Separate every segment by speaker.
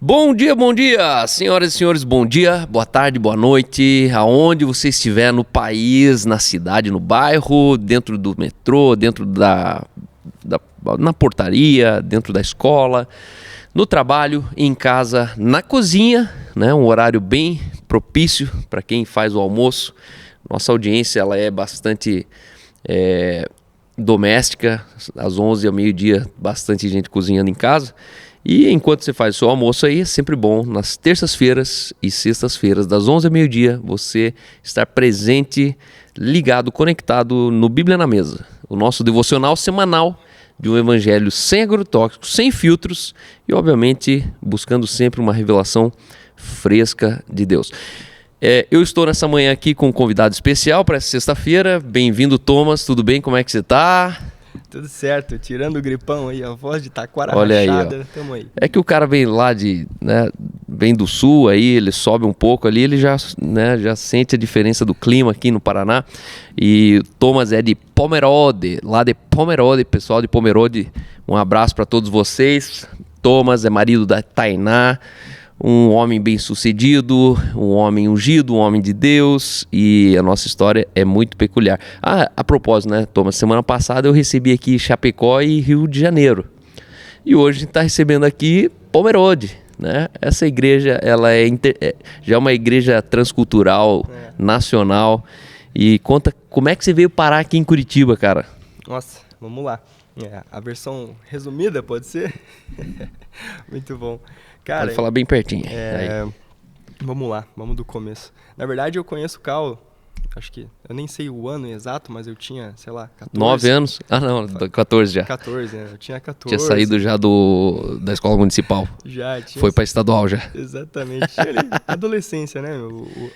Speaker 1: Bom dia, senhoras e senhores, bom dia, boa tarde, boa noite, aonde você estiver no país, na cidade, no bairro, dentro do metrô, dentro na portaria, dentro da escola, no trabalho, em casa, na cozinha, né? Um horário bem propício para quem faz o almoço. Nossa audiência ela é bastante doméstica, às 11 ao meio-dia, bastante gente cozinhando em casa. E enquanto você faz o seu almoço aí, é sempre bom, nas terças-feiras e sextas-feiras, das 11 ao meio-dia, você estar presente, ligado, conectado no Bíblia na Mesa. O nosso devocional semanal de um evangelho sem agrotóxicos, sem filtros e, obviamente, buscando sempre uma revelação fresca de Deus. Eu estou nessa manhã aqui com um convidado especial para essa sexta-feira. Bem-vindo, Thomas. Tudo bem? Como é que você está?
Speaker 2: Tudo certo, tirando o gripão aí, a voz de taquara
Speaker 1: Olha
Speaker 2: rachada,
Speaker 1: aí,
Speaker 2: tamo aí.
Speaker 1: É que o cara vem lá vem do sul aí, ele sobe um pouco ali, ele já sente a diferença do clima aqui no Paraná. E o Thomas é de Pomerode, lá de Pomerode, pessoal de Pomerode, um abraço para todos vocês. Thomas é marido da Tainá, um homem bem-sucedido, um homem ungido, um homem de Deus, e a nossa história é muito peculiar. A propósito, né, Thomas, semana passada eu recebi aqui Chapecó e Rio de Janeiro, e hoje a gente está recebendo aqui Pomerode, né? Essa igreja, ela já é uma igreja transcultural, nacional, e conta como é que você veio parar aqui em Curitiba, cara.
Speaker 2: Nossa, vamos lá. A versão resumida, pode ser? Muito bom. Cara,
Speaker 1: pode falar bem pertinho.
Speaker 2: Vamos lá, vamos do começo. Na verdade, eu conheço o Cal, acho que, eu nem sei o ano exato, mas eu tinha, sei lá, 14.
Speaker 1: 9 anos? Ah, não, 14 já.
Speaker 2: 14, né? Eu tinha 14.
Speaker 1: Tinha saído já da escola municipal.
Speaker 2: Já, tinha.
Speaker 1: Foi pra estadual já.
Speaker 2: Exatamente. Tinha ali, adolescência, né?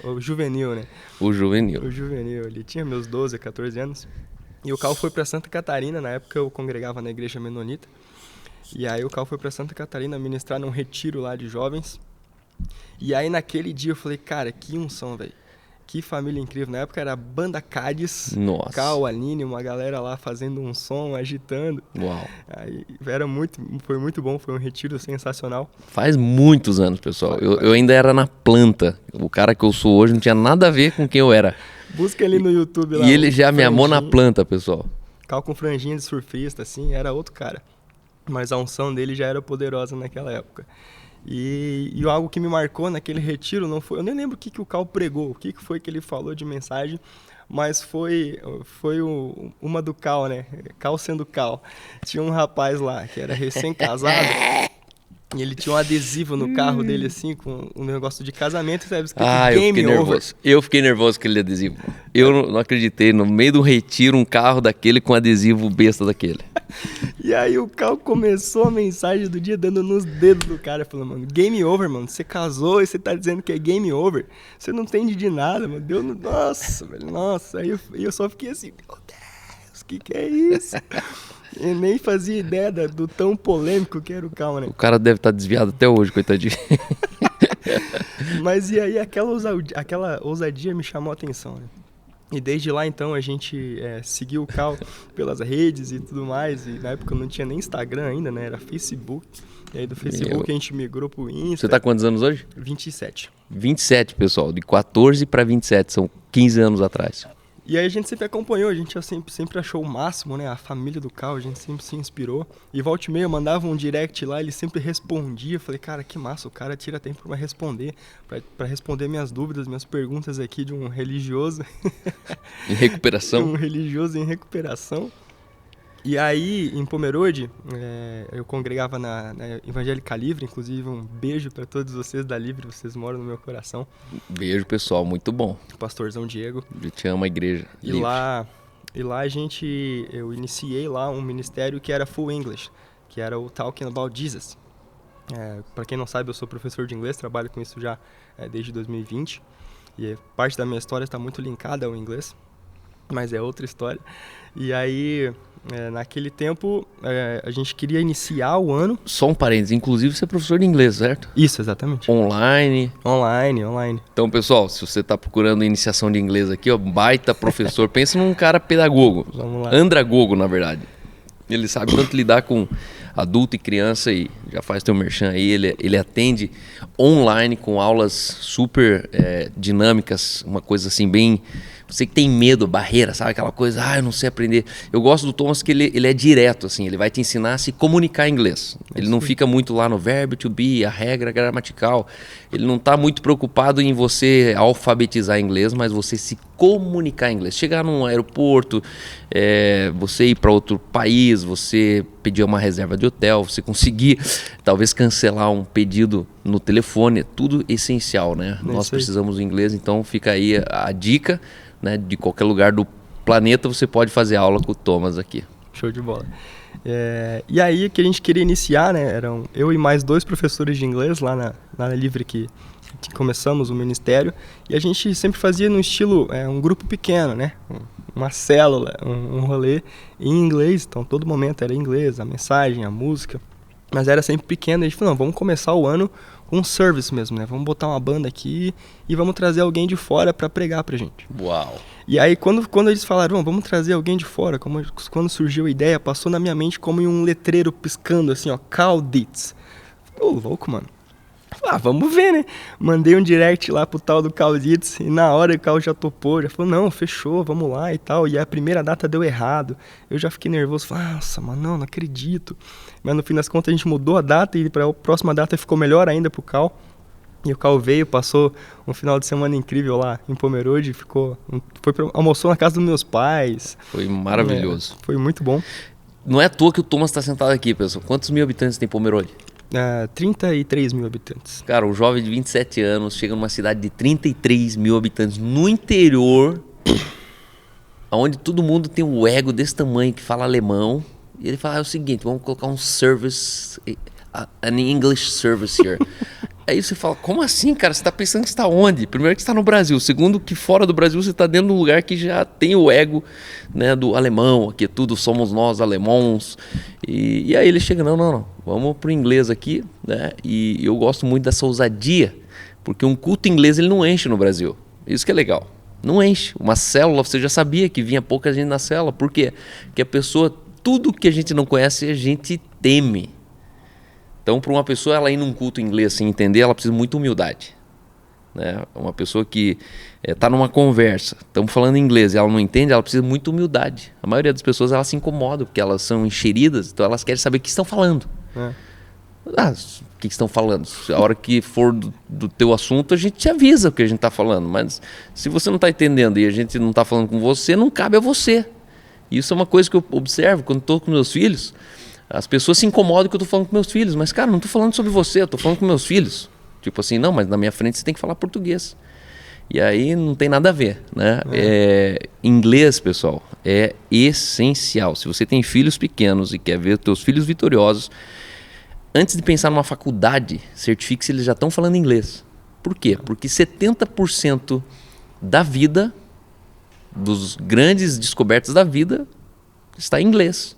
Speaker 2: O juvenil, né?
Speaker 1: O juvenil.
Speaker 2: O juvenil, ele tinha meus 12, 14 anos. E o Cal foi pra Santa Catarina, na época eu congregava na igreja menonita. E aí o Cal foi pra Santa Catarina ministrar num retiro lá de jovens. E aí naquele dia eu falei, cara, que unção, velho. Que família incrível. Na época era a banda Cádiz.
Speaker 1: Nossa.
Speaker 2: Cal, Aline, uma galera lá fazendo um som, agitando.
Speaker 1: Uau.
Speaker 2: Aí foi muito bom, foi um retiro sensacional.
Speaker 1: Faz muitos anos, pessoal. Eu ainda era na planta. O cara que eu sou hoje não tinha nada a ver com quem eu era.
Speaker 2: Busca ali no YouTube lá.
Speaker 1: E ele já me amou na planta, pessoal.
Speaker 2: Cal com franjinha de surfista, assim, era outro cara. Mas a unção dele já era poderosa naquela época. E algo que me marcou naquele retiro não foi... Eu nem lembro o que o Cal pregou, o que foi que ele falou de mensagem, mas foi uma do Cal, né? Cal sendo Cal. Tinha um rapaz lá que era recém-casado e ele tinha um adesivo no carro dele, assim, com um negócio de casamento, sabe? Escrito Game Over.
Speaker 1: Eu fiquei nervoso com aquele adesivo. Eu não acreditei. No meio do retiro, um carro daquele com adesivo besta daquele.
Speaker 2: E aí o Cal começou a mensagem do dia dando nos dedos do cara, falando, mano, game over, mano, você casou e você tá dizendo que é game over, você não entende de nada, mano, deu no... Nossa, velho, nossa, aí eu só fiquei assim, meu Deus, que é isso? Eu nem fazia ideia do tão polêmico que era o Cal, né?
Speaker 1: O cara deve estar desviado até hoje, coitadinho.
Speaker 2: Mas e aí aquela ousadia me chamou a atenção, né? E desde lá, então, a gente seguiu o Cal pelas redes e tudo mais. E na época não tinha nem Instagram ainda, né? Era Facebook. E aí do Facebook a gente migrou pro Insta.
Speaker 1: Você tá quantos anos hoje?
Speaker 2: 27.
Speaker 1: 27, pessoal. De 14 para 27. São 15 anos atrás.
Speaker 2: E aí a gente sempre acompanhou, a gente sempre achou o máximo, né? A família do Cal, a gente sempre se inspirou. E volta e meia, eu mandava um direct lá, ele sempre respondia. Eu falei, cara, que massa, o cara tira tempo pra responder. Pra responder minhas dúvidas, minhas perguntas aqui de um religioso.
Speaker 1: Em recuperação.
Speaker 2: Um religioso em recuperação. E aí, em Pomerode, eu congregava na Evangélica Livre, inclusive um beijo para todos vocês da Livre, vocês moram no meu coração.
Speaker 1: Beijo, pessoal, muito bom.
Speaker 2: Pastorzão Diego.
Speaker 1: Eu te amo a igreja.
Speaker 2: E lá eu iniciei lá um ministério que era Full English, que era o Talking About Jesus. Para quem não sabe, eu sou professor de inglês, trabalho com isso já desde 2020. E parte da minha história está muito linkada ao inglês, mas é outra história. E aí... naquele tempo, a gente queria iniciar o ano...
Speaker 1: Só um parênteses, inclusive você é professor de inglês, certo?
Speaker 2: Isso, exatamente.
Speaker 1: Online.
Speaker 2: Então,
Speaker 1: pessoal, se você está procurando iniciação de inglês aqui, ó, baita professor, pensa num cara pedagogo.
Speaker 2: Vamos lá.
Speaker 1: Andragogo, na verdade. Ele sabe tanto lidar com adulto e criança e já faz teu merchan aí. Ele atende online com aulas super dinâmicas, uma coisa assim bem... Você que tem medo, barreira, sabe? Aquela coisa, eu não sei aprender. Eu gosto do Thomas que ele é direto, assim. Ele vai te ensinar a se comunicar em inglês. Ele não fica muito lá no verbo to be, a regra gramatical. Ele não está muito preocupado em você alfabetizar inglês, mas você se comunicar em inglês. Chegar num aeroporto, você ir para outro país, você pedir uma reserva de hotel, você conseguir talvez cancelar um pedido no telefone. É tudo essencial, né? Nós precisamos do inglês, então fica aí a dica. Né, de qualquer lugar do planeta você pode fazer aula com o Thomas aqui.
Speaker 2: Show de bola. E aí que a gente queria iniciar, né, eram eu e mais 2 professores de inglês lá na Livre que começamos o ministério, e a gente sempre fazia no estilo, um grupo pequeno, né, uma célula, um rolê em inglês, então todo momento era inglês, a mensagem, a música, mas era sempre pequeno. A gente falou, não, vamos começar o ano com um service mesmo, né? Vamos botar uma banda aqui e vamos trazer alguém de fora para pregar pra gente.
Speaker 1: Uau!
Speaker 2: E aí quando eles falaram, vamos trazer alguém de fora, quando surgiu a ideia, passou na minha mente como em um letreiro piscando assim, ó, Cal Dietz. Ô, louco, mano. Vamos ver, né? Mandei um direct lá pro tal do Cal Dietz e na hora o Cal já topou, já falou, não, fechou, vamos lá e tal. E a primeira data deu errado. Eu já fiquei nervoso, falei, nossa, mano, não acredito. Mas no fim das contas a gente mudou a data e para a próxima data ficou melhor ainda pro Cal. E o Cal veio, passou um final de semana incrível lá em Pomerode, almoçou na casa dos meus pais.
Speaker 1: Foi maravilhoso.
Speaker 2: Foi muito bom.
Speaker 1: Não é à toa que o Thomas está sentado aqui, pessoal. Quantos mil habitantes tem Pomerode?
Speaker 2: 33 mil habitantes.
Speaker 1: Cara, um jovem de 27 anos chega numa cidade de 33 mil habitantes no interior, onde todo mundo tem um ego desse tamanho que fala alemão. E ele fala, é o seguinte, vamos colocar um service, an English service here. Aí você fala, como assim, cara? Você está pensando que você está onde? Primeiro que você está no Brasil. Segundo que fora do Brasil você está dentro de um lugar que já tem o ego, né, do alemão. Aqui tudo somos nós alemãos. E aí ele chega, não. Vamos pro inglês aqui, né? E eu gosto muito dessa ousadia. Porque um culto inglês ele não enche no Brasil. Isso que é legal. Não enche. Uma célula, você já sabia que vinha pouca gente na célula. Por quê? Porque a pessoa, tudo que a gente não conhece, a gente teme. Então, para uma pessoa ela ir num culto inglês sem entender, ela precisa de muita humildade. Né? Uma pessoa que está numa conversa, estamos falando inglês e ela não entende, ela precisa de muita humildade. A maioria das pessoas elas se incomodam porque elas são encheridas, então elas querem saber o que estão falando. O que estão falando? A hora que for do teu assunto, a gente te avisa o que a gente está falando. Mas se você não está entendendo e a gente não está falando com você, não cabe a você. Isso é uma coisa que eu observo quando estou com meus filhos. As pessoas se incomodam que eu estou falando com meus filhos. Mas, cara, não estou falando sobre você, eu estou falando com meus filhos. Tipo assim, não, mas na minha frente você tem que falar português. E aí não tem nada a ver, né? Inglês, pessoal, é essencial. Se você tem filhos pequenos e quer ver teus filhos vitoriosos, antes de pensar numa faculdade, certifique se eles já estão falando inglês. Por quê? Porque 70% da vida, dos grandes descobertas da vida, está em inglês.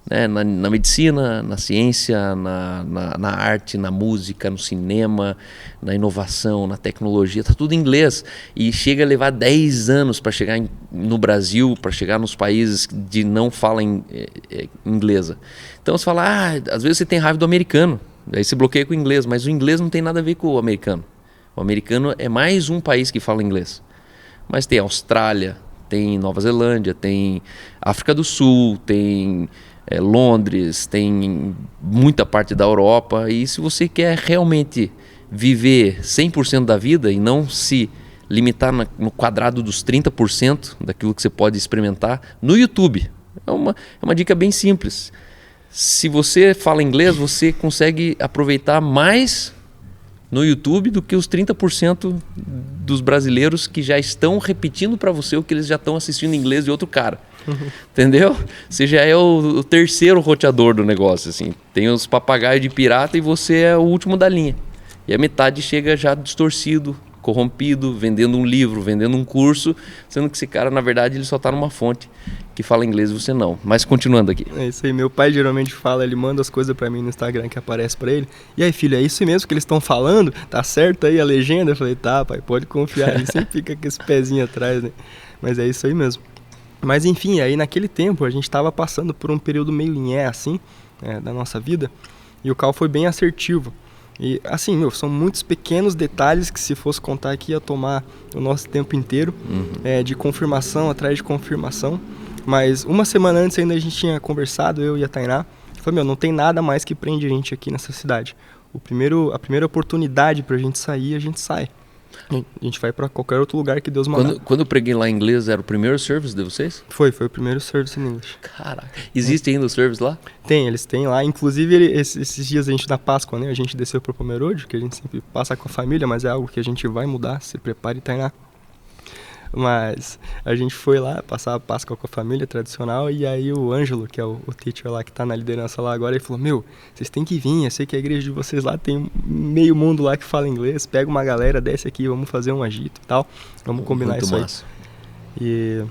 Speaker 1: Né? Na medicina, na ciência, na arte, na música, no cinema, na inovação, na tecnologia, está tudo em inglês. E chega a levar 10 anos para chegar no Brasil, para chegar nos países de não fala inglesa. Então você fala, às vezes você tem raiva do americano, aí você bloqueia com o inglês, mas o inglês não tem nada a ver com o americano. O americano é mais um país que fala inglês. Mas tem Austrália, tem Nova Zelândia, tem África do Sul, tem Londres, tem muita parte da Europa. E se você quer realmente viver 100% da vida e não se limitar no quadrado dos 30% daquilo que você pode experimentar no YouTube, é uma dica bem simples. Se você fala inglês, você consegue aproveitar mais no YouTube do que os 30% dos brasileiros que já estão repetindo para você o que eles já estão assistindo em inglês de outro cara. Entendeu? Você já é o terceiro roteador do negócio. Assim. Tem os papagaios de pirata e você é o último da linha. E a metade chega já distorcido, corrompido, vendendo um livro, vendendo um curso, sendo que esse cara, na verdade, ele só está numa fonte que fala inglês e você não. Mas continuando aqui.
Speaker 2: É isso aí, meu pai geralmente fala, ele manda as coisas pra mim no Instagram que aparece pra ele. E aí, filho, é isso mesmo que eles estão falando? Tá certo aí a legenda? Eu falei, tá, pai, pode confiar. Ele sempre fica com esse pezinho atrás, né? Mas é isso aí mesmo. Mas enfim, aí naquele tempo a gente estava passando por um período meio nhé, assim, da nossa vida, e o Cal foi bem assertivo. E assim, são muitos pequenos detalhes que se fosse contar aqui ia tomar o nosso tempo inteiro, de confirmação atrás de confirmação. Mas uma semana antes ainda a gente tinha conversado, eu e a Tainá, falei, não tem nada mais que prende a gente aqui nessa cidade. A primeira oportunidade pra gente sair, a gente sai. A gente vai pra qualquer outro lugar que Deus mandar.
Speaker 1: Quando eu preguei lá em inglês, era o primeiro service de vocês?
Speaker 2: Foi o primeiro service em inglês.
Speaker 1: Caraca. Existe ainda o service lá?
Speaker 2: Tem, eles têm lá. Inclusive, esses dias a gente, na Páscoa, né? A gente desceu pro Pomerode, que a gente sempre passa com a família, mas é algo que a gente vai mudar. Se prepare, Tainá. Mas a gente foi lá passar a Páscoa com a família tradicional, e aí o Ângelo, que é o teacher lá que tá na liderança lá agora, ele falou, vocês têm que vir, eu sei que a igreja de vocês lá tem meio mundo lá que fala inglês, pega uma galera, desce aqui, vamos fazer um agito e tal, vamos combinar
Speaker 1: muito
Speaker 2: isso
Speaker 1: massa.
Speaker 2: Aí. E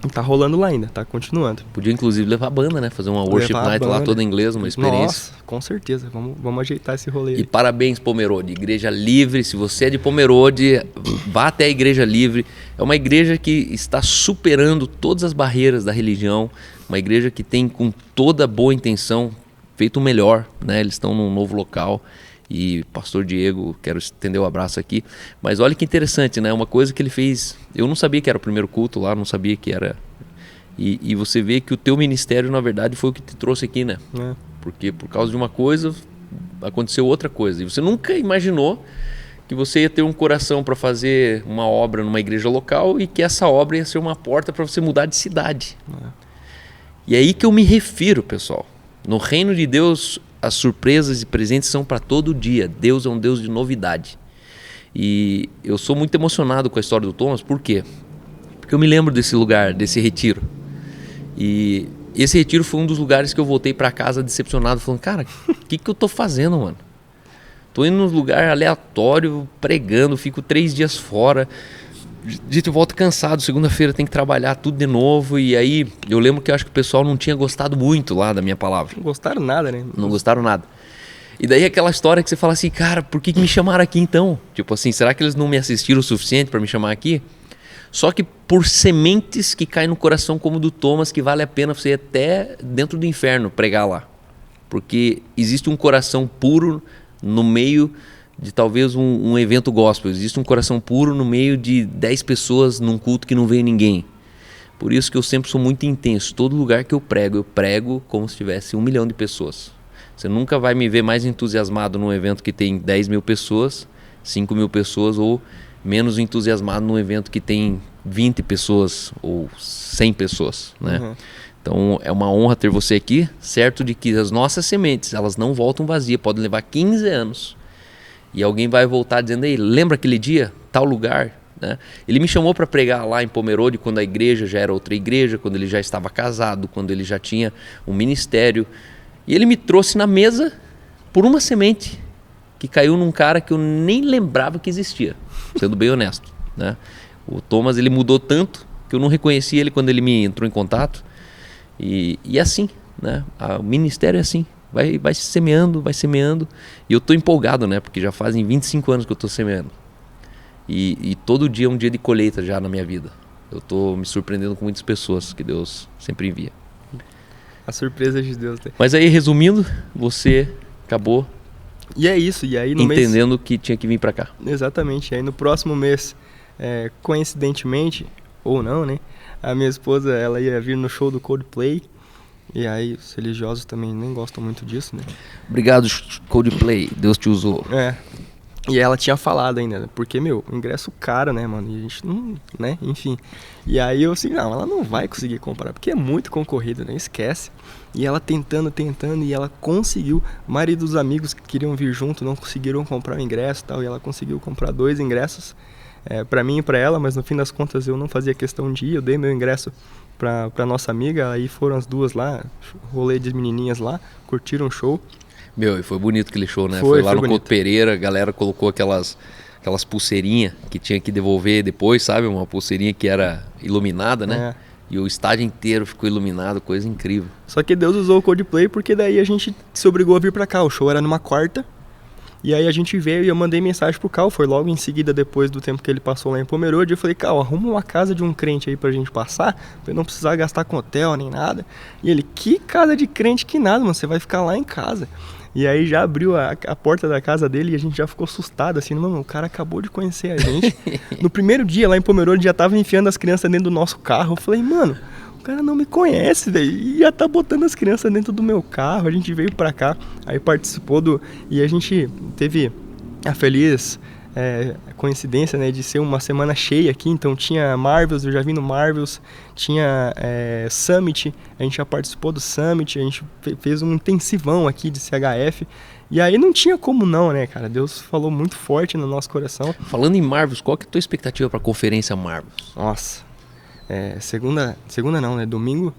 Speaker 2: tá rolando lá ainda, tá continuando.
Speaker 1: Podia inclusive levar a banda, né? Fazer uma worship night lá toda em inglês, uma experiência.
Speaker 2: Nossa, com certeza, vamos ajeitar esse rolê aí.
Speaker 1: E parabéns, Pomerode, Igreja Livre. Se você é de Pomerode, vá até a Igreja Livre. É uma igreja que está superando todas as barreiras da religião, uma igreja que tem, com toda boa intenção, feito o melhor, né? Eles estão num novo local. E pastor Diego, quero estender o abraço aqui. Mas olha que interessante, né? Uma coisa que ele fez, eu não sabia que era o primeiro culto lá, não sabia que era. E você vê que o teu ministério, na verdade, foi o que te trouxe aqui, né? Porque por causa de uma coisa, aconteceu outra coisa. E você nunca imaginou que você ia ter um coração para fazer uma obra numa igreja local e que essa obra ia ser uma porta para você mudar de cidade. E é aí que eu me refiro, pessoal. No reino de Deus, as surpresas e presentes são para todo dia. Deus é um Deus de novidade. E eu sou muito emocionado com a história do Thomas. Por quê? Porque eu me lembro desse lugar, desse retiro. E esse retiro foi um dos lugares que eu voltei para casa decepcionado, falando, cara, o que eu tô fazendo, mano? Tô indo num lugar aleatório, pregando, fico 3 dias fora. Eu volto cansado, segunda-feira tem que trabalhar tudo de novo. E aí eu lembro que eu acho que o pessoal não tinha gostado muito lá da minha palavra.
Speaker 2: Não gostaram nada, né?
Speaker 1: Não gostaram nada. E daí aquela história que você fala assim, cara, por que me chamaram aqui então? Tipo assim, será que eles não me assistiram o suficiente para me chamar aqui? Só que por sementes que caem no coração como o do Thomas, que vale a pena você ir até dentro do inferno pregar lá. Porque existe um coração puro no meio de talvez um evento gospel. Existe um coração puro no meio de 10 pessoas num culto que não veio ninguém. Por isso que eu sempre sou muito intenso. Todo lugar que eu prego como se tivesse 1 milhão de pessoas. Você nunca vai me ver mais entusiasmado num evento que tem 10 mil pessoas, 5 mil pessoas, ou menos entusiasmado num evento que tem 20 pessoas ou 100 pessoas, né? Então é uma honra ter você aqui, certo de que as nossas sementes, elas não voltam vazias, podem levar 15 anos. E alguém vai voltar dizendo, ei, lembra aquele dia, tal lugar? Né? Ele me chamou para pregar lá em Pomerode quando a igreja já era outra igreja, quando ele já estava casado, quando ele já tinha um ministério. E ele me trouxe na mesa por uma semente que caiu num cara que eu nem lembrava que existia, sendo bem honesto. Né? O Thomas, ele mudou tanto que eu não reconheci ele quando ele me entrou em contato. E assim, né? O ministério é assim. Vai semeando. E eu estou empolgado, né? Porque já fazem 25 anos que eu estou semeando. E todo dia é um dia de colheita já na minha vida. Eu estou me surpreendendo com muitas pessoas que Deus sempre envia.
Speaker 2: A surpresa de Deus, né?
Speaker 1: Mas aí, resumindo, você acabou
Speaker 2: e é isso. E aí no
Speaker 1: entendendo que tinha que vir para cá.
Speaker 2: Exatamente. E aí no próximo mês, coincidentemente, ou não, né? A minha esposa, ela ia vir no show do Coldplay. E aí os religiosos também nem gostam muito disso, né?
Speaker 1: Obrigado, Coldplay. Deus te usou.
Speaker 2: E ela tinha falado ainda, né? Porque, ingresso caro, né, mano? E a gente não, né? Enfim. E aí eu assim, não, ela não vai conseguir comprar, porque é muito concorrido, né? Esquece. E ela tentando, e ela conseguiu. A maioria dos amigos que queriam vir junto não conseguiram comprar o ingresso e tal. E ela conseguiu comprar 2 ingressos, pra mim e pra ela, mas no fim das contas eu não fazia questão de ir. Eu dei meu ingresso pra nossa amiga, aí foram as duas lá, rolê de menininhas lá, curtiram o show.
Speaker 1: E foi bonito aquele show, né? Foi lá no Couto Pereira, a galera colocou aquelas pulseirinhas que tinha que devolver depois, sabe? Uma pulseirinha que era iluminada, né? E o estádio inteiro ficou iluminado, coisa incrível.
Speaker 2: Só que Deus usou o Coldplay porque daí a gente se obrigou a vir pra cá. O show era numa quarta E aí a gente veio e eu mandei mensagem pro Cal, foi logo em seguida, depois do tempo que ele passou lá em Pomerode. Eu falei, Cal, arruma uma casa de um crente aí pra gente passar, pra não precisar gastar com hotel nem nada. E ele, que casa de crente que nada, mano, você vai ficar lá em casa. E aí já abriu a porta da casa dele e a gente já ficou assustado, assim, mano, o cara acabou de conhecer a gente. No primeiro dia lá em Pomerode já tava enfiando as crianças dentro do nosso carro. Eu falei, mano, o cara não me conhece, velho, e já tá botando as crianças dentro do meu carro. A gente veio pra cá, aí participou e a gente teve a feliz coincidência, né, de ser uma semana cheia aqui. Então tinha Marvels, eu já vim no Marvels, tinha Summit, a gente já participou do Summit, a gente fez um intensivão aqui de CHF. E aí não tinha como não, né, cara? Deus falou muito forte no nosso coração.
Speaker 1: Falando em Marvels, qual que é a tua expectativa pra conferência Marvels?
Speaker 2: Nossa, segunda não, né? Domingo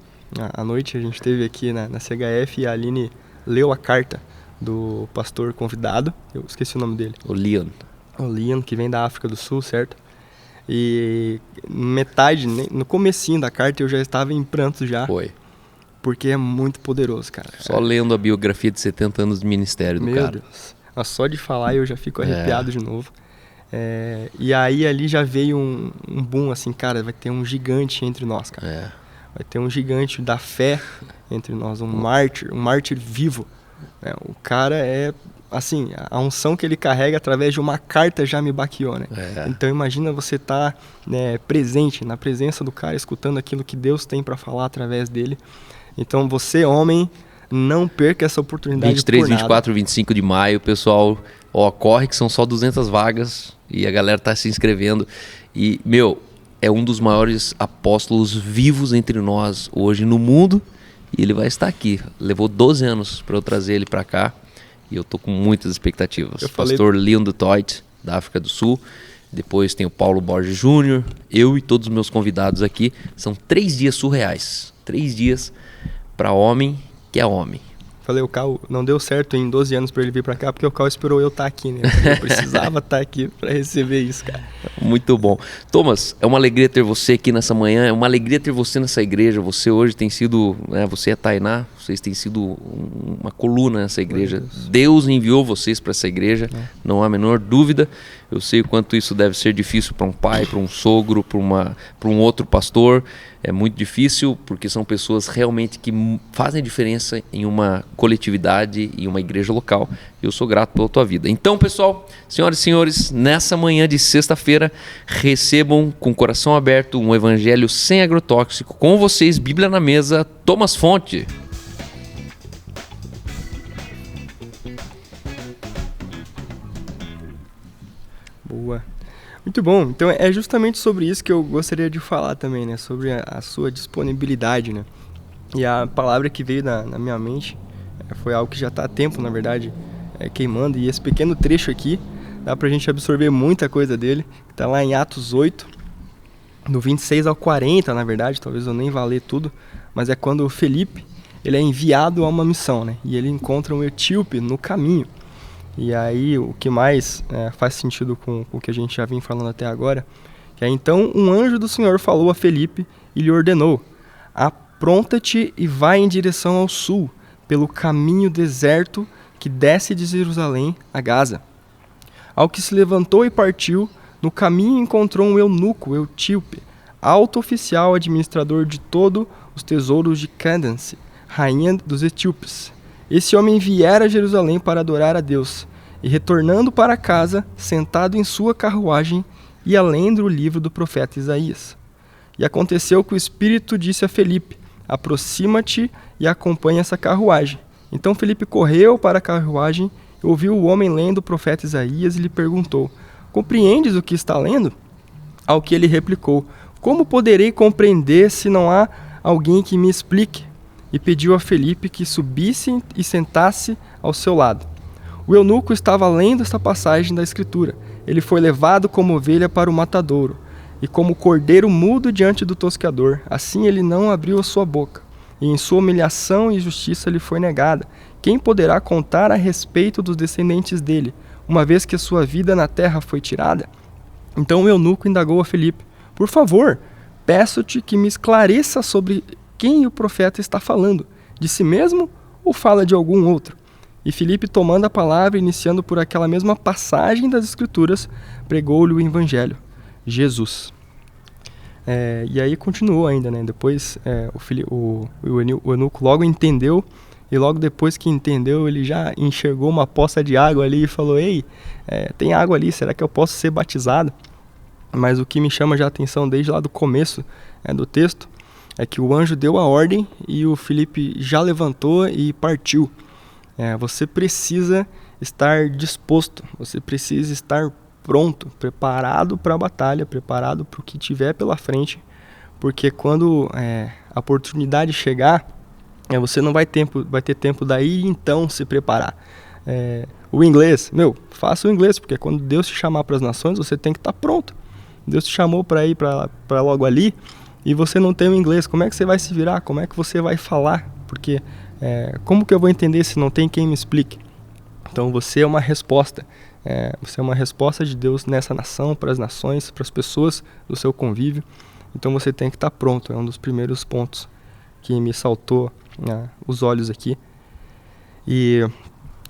Speaker 2: à noite a gente esteve aqui na CHF e a Aline leu a carta do pastor convidado, eu esqueci o nome dele.
Speaker 1: O Leon.
Speaker 2: O Leon, que vem da África do Sul, certo? E metade, no comecinho da carta eu já estava em prantos já.
Speaker 1: Foi.
Speaker 2: Porque é muito poderoso, cara.
Speaker 1: Só lendo a biografia de 70 anos de ministério do cara.
Speaker 2: Meu Deus. Mas só de falar eu já fico arrepiado de novo. E aí ali já veio um boom, assim, cara, vai ter um gigante entre nós, cara. Vai ter um gigante da fé entre nós, um mártir vivo. O cara assim, a unção que ele carrega através de uma carta já me baqueou, né? Então imagina você estar presente, na presença do cara, escutando aquilo que Deus tem para falar através dele. Então você, homem, não perca essa oportunidade
Speaker 1: 23,
Speaker 2: por nada.
Speaker 1: 24, 25 de maio, pessoal, corre que são só 200 vagas e a galera tá se inscrevendo. E, é um dos maiores apóstolos vivos entre nós hoje no mundo e ele vai estar aqui. Levou 12 anos para eu trazer ele para cá. E eu tô com muitas expectativas. Pastor Leon du Toit, da África do Sul. Depois tem o Paulo Borges Júnior. Eu e todos os meus convidados aqui. São 3 dias surreais. 3 dias para homem que é homem.
Speaker 2: Falei, o Cal não deu certo em 12 anos para ele vir para cá, porque o Cal esperou eu estar aqui, né? Eu precisava estar aqui para receber isso, cara. Muito bom.
Speaker 1: Thomas, é uma alegria ter você aqui nessa manhã, é uma alegria ter você nessa igreja. Você hoje tem sido, você e a Tainá, vocês têm sido uma coluna nessa igreja. Deus enviou vocês para essa igreja, não há a menor dúvida. Eu sei o quanto isso deve ser difícil para um pai, para um sogro, para um outro pastor. É muito difícil porque são pessoas realmente que fazem diferença em uma coletividade e uma igreja local. Eu sou grato pela tua vida. Então, pessoal, senhoras e senhores, nessa manhã de sexta-feira, recebam com o coração aberto um evangelho sem agrotóxico. Com vocês, Bíblia na mesa, Thomas Fonte.
Speaker 2: Boa. Muito bom. Então é justamente sobre isso que eu gostaria de falar também, né? Sobre a sua disponibilidade, né? E a palavra que veio na minha mente foi algo que já está há tempo, na verdade, queimando. E esse pequeno trecho aqui, dá pra gente absorver muita coisa dele. Está lá em Atos 8, do 26 ao 40, na verdade. Talvez eu nem vá ler tudo. Mas é quando o Felipe, ele é enviado a uma missão, né? E ele encontra um etíope no caminho. E aí o que mais faz sentido com o que a gente já vem falando até agora, que é então um anjo do Senhor falou a Felipe e lhe ordenou: apronta-te e vai em direção ao sul, pelo caminho deserto que desce de Jerusalém a Gaza. Ao que se levantou e partiu, no caminho encontrou um eunuco, etíope, alto oficial administrador de todos os tesouros de Cândace, rainha dos etíopes. Esse homem viera a Jerusalém para adorar a Deus, e retornando para casa, sentado em sua carruagem, ia lendo o livro do profeta Isaías. E aconteceu que o Espírito disse a Felipe: aproxima-te e acompanha essa carruagem. Então Felipe correu para a carruagem, ouviu o homem lendo o profeta Isaías e lhe perguntou: compreendes o que está lendo? Ao que ele replicou: como poderei compreender se não há alguém que me explique? E pediu a Felipe que subisse e sentasse ao seu lado. O eunuco estava lendo esta passagem da Escritura. Ele foi levado como ovelha para o matadouro, e como cordeiro mudo diante do tosqueador, assim ele não abriu a sua boca. E em sua humilhação e justiça lhe foi negada. Quem poderá contar a respeito dos descendentes dele, uma vez que a sua vida na terra foi tirada? Então o eunuco indagou a Felipe: por favor, peço-te que me esclareça sobre quem o profeta está falando, de si mesmo ou fala de algum outro? E Filipe, tomando a palavra, iniciando por aquela mesma passagem das Escrituras, pregou-lhe o Evangelho, Jesus. E aí continuou ainda, né? Depois o eunuco logo entendeu, e logo depois que entendeu, ele já enxergou uma poça de água ali e falou: ei, tem água ali, será que eu posso ser batizado? Mas o que me chama já a atenção desde lá do começo do texto é que o anjo deu a ordem e o Filipe já levantou e partiu. Você precisa estar disposto, você precisa estar pronto, preparado para a batalha, preparado para o que tiver pela frente, porque quando a oportunidade chegar, você não vai ter tempo daí então se preparar. O inglês, faça o inglês, porque quando Deus te chamar para as nações, você tem que estar pronto. Deus te chamou para ir para logo ali e você não tem o inglês. Como é que você vai se virar? Como é que você vai falar? Porque como que eu vou entender se não tem quem me explique? Então você é uma resposta. Você é uma resposta de Deus nessa nação, para as nações, para as pessoas do seu convívio. Então você tem que estar pronto. É um dos primeiros pontos que me saltou os olhos aqui. E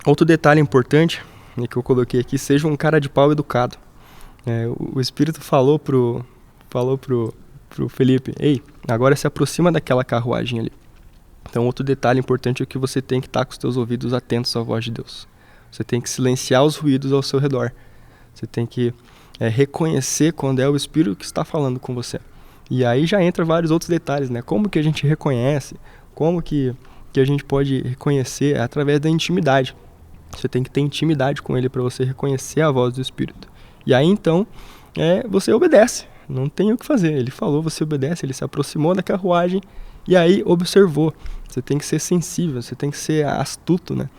Speaker 2: outro detalhe importante que eu coloquei aqui: seja um cara de pau educado. O Espírito falou pro Felipe: ei, agora se aproxima daquela carruagem ali. Então outro detalhe importante é que você tem que estar com os teus ouvidos atentos à voz de Deus. Você tem que silenciar os ruídos ao seu redor. Você tem que reconhecer quando é o Espírito que está falando com você. E aí já entra vários outros detalhes, né? Como que a gente reconhece? Como que a gente pode reconhecer? Através da intimidade. Você tem que ter intimidade com Ele para você reconhecer a voz do Espírito. E aí então você obedece. Não tem o que fazer. Ele falou, você obedece. Ele se aproximou da carruagem e aí observou. Você tem que ser sensível, você tem que ser astuto, né?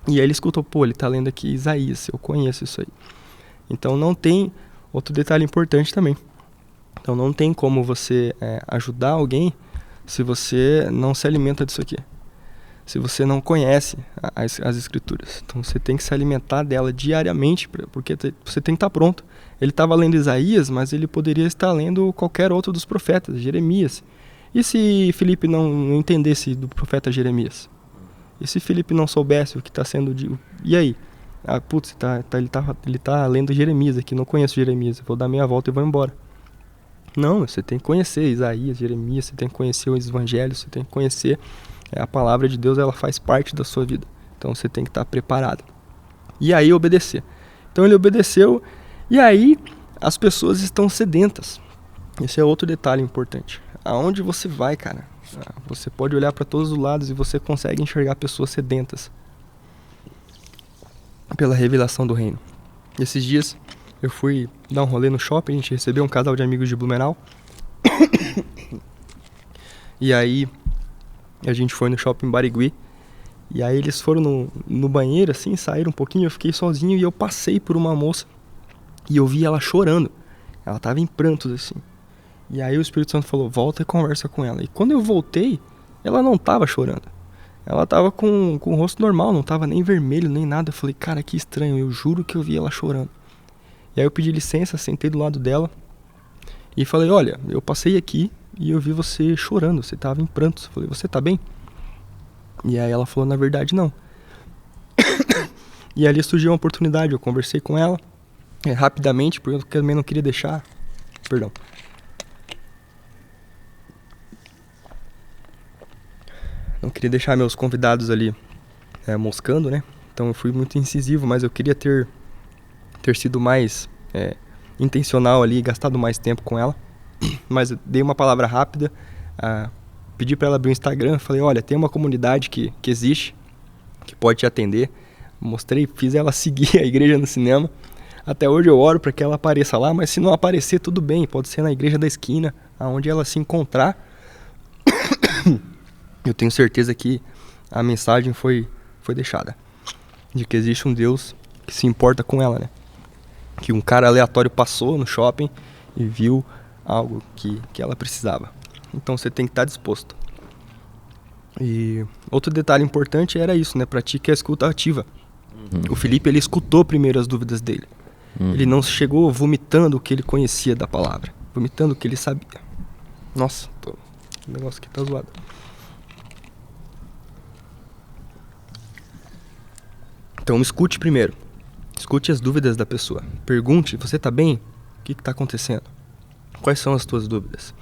Speaker 2: E aí ele escutou, ele está lendo aqui Isaías, eu conheço isso aí. Então não tem, outro detalhe importante também. Então não tem como você ajudar alguém se você não se alimenta disso aqui. Se você não conhece as Escrituras. Então você tem que se alimentar dela diariamente, porque você tem que estar pronto. Ele estava lendo Isaías, mas ele poderia estar lendo qualquer outro dos profetas, Jeremias. E se Filipe não entendesse do profeta Jeremias? E se Filipe não soubesse o que está sendo dito? E aí? Ele está lendo Jeremias aqui, não conheço Jeremias, eu vou dar meia volta e vou embora. Não, você tem que conhecer Isaías, Jeremias, você tem que conhecer os evangelhos, você tem que conhecer a palavra de Deus, ela faz parte da sua vida. Então você tem que estar preparado. E aí obedecer. Então ele obedeceu e aí as pessoas estão sedentas. Esse é outro detalhe importante. Aonde você vai, cara? Você pode olhar para todos os lados e você consegue enxergar pessoas sedentas pela revelação do reino. Esses dias eu fui dar um rolê no shopping, a gente recebeu um casal de amigos de Blumenau. E aí a gente foi no shopping Barigui. E aí eles foram no banheiro, assim, saíram um pouquinho, eu fiquei sozinho e eu passei por uma moça e eu vi ela chorando. Ela tava em prantos, assim. E aí o Espírito Santo falou, volta e conversa com ela. E quando eu voltei, ela não tava chorando. Ela tava com o rosto normal, não tava nem vermelho, nem nada. Eu falei, cara, que estranho, eu juro que eu vi ela chorando. E aí eu pedi licença, sentei do lado dela e falei, olha, eu passei aqui e eu vi você chorando, você tava em prantos. Eu falei, você tá bem? E aí ela falou, na verdade, não. E ali surgiu uma oportunidade, eu conversei com ela rapidamente, porque eu também não queria deixar... Perdão. Não queria deixar meus convidados ali moscando, né? Então eu fui muito incisivo, mas eu queria ter sido mais intencional ali, gastado mais tempo com ela. Mas eu dei uma palavra rápida, pedi para ela abrir o Instagram, falei, olha, tem uma comunidade que existe, que pode te atender. Mostrei, fiz ela seguir a Igreja no Cinema. Até hoje eu oro para que ela apareça lá, mas se não aparecer, tudo bem, pode ser na igreja da esquina, aonde ela se encontrar. Eu tenho certeza que a mensagem foi deixada, de que existe um Deus que se importa com ela, né? Que um cara aleatório passou no shopping e viu algo que ela precisava. Então você tem que estar disposto. E outro detalhe importante era isso, né? Pratique a escuta ativa. O Felipe, ele escutou primeiro as dúvidas dele. Ele não chegou vomitando o que ele conhecia da palavra, vomitando o que ele sabia. Nossa, o negócio aqui tá zoado. Então escute primeiro. Escute as dúvidas da pessoa. Pergunte, você está bem? O que está acontecendo? Quais são as tuas dúvidas?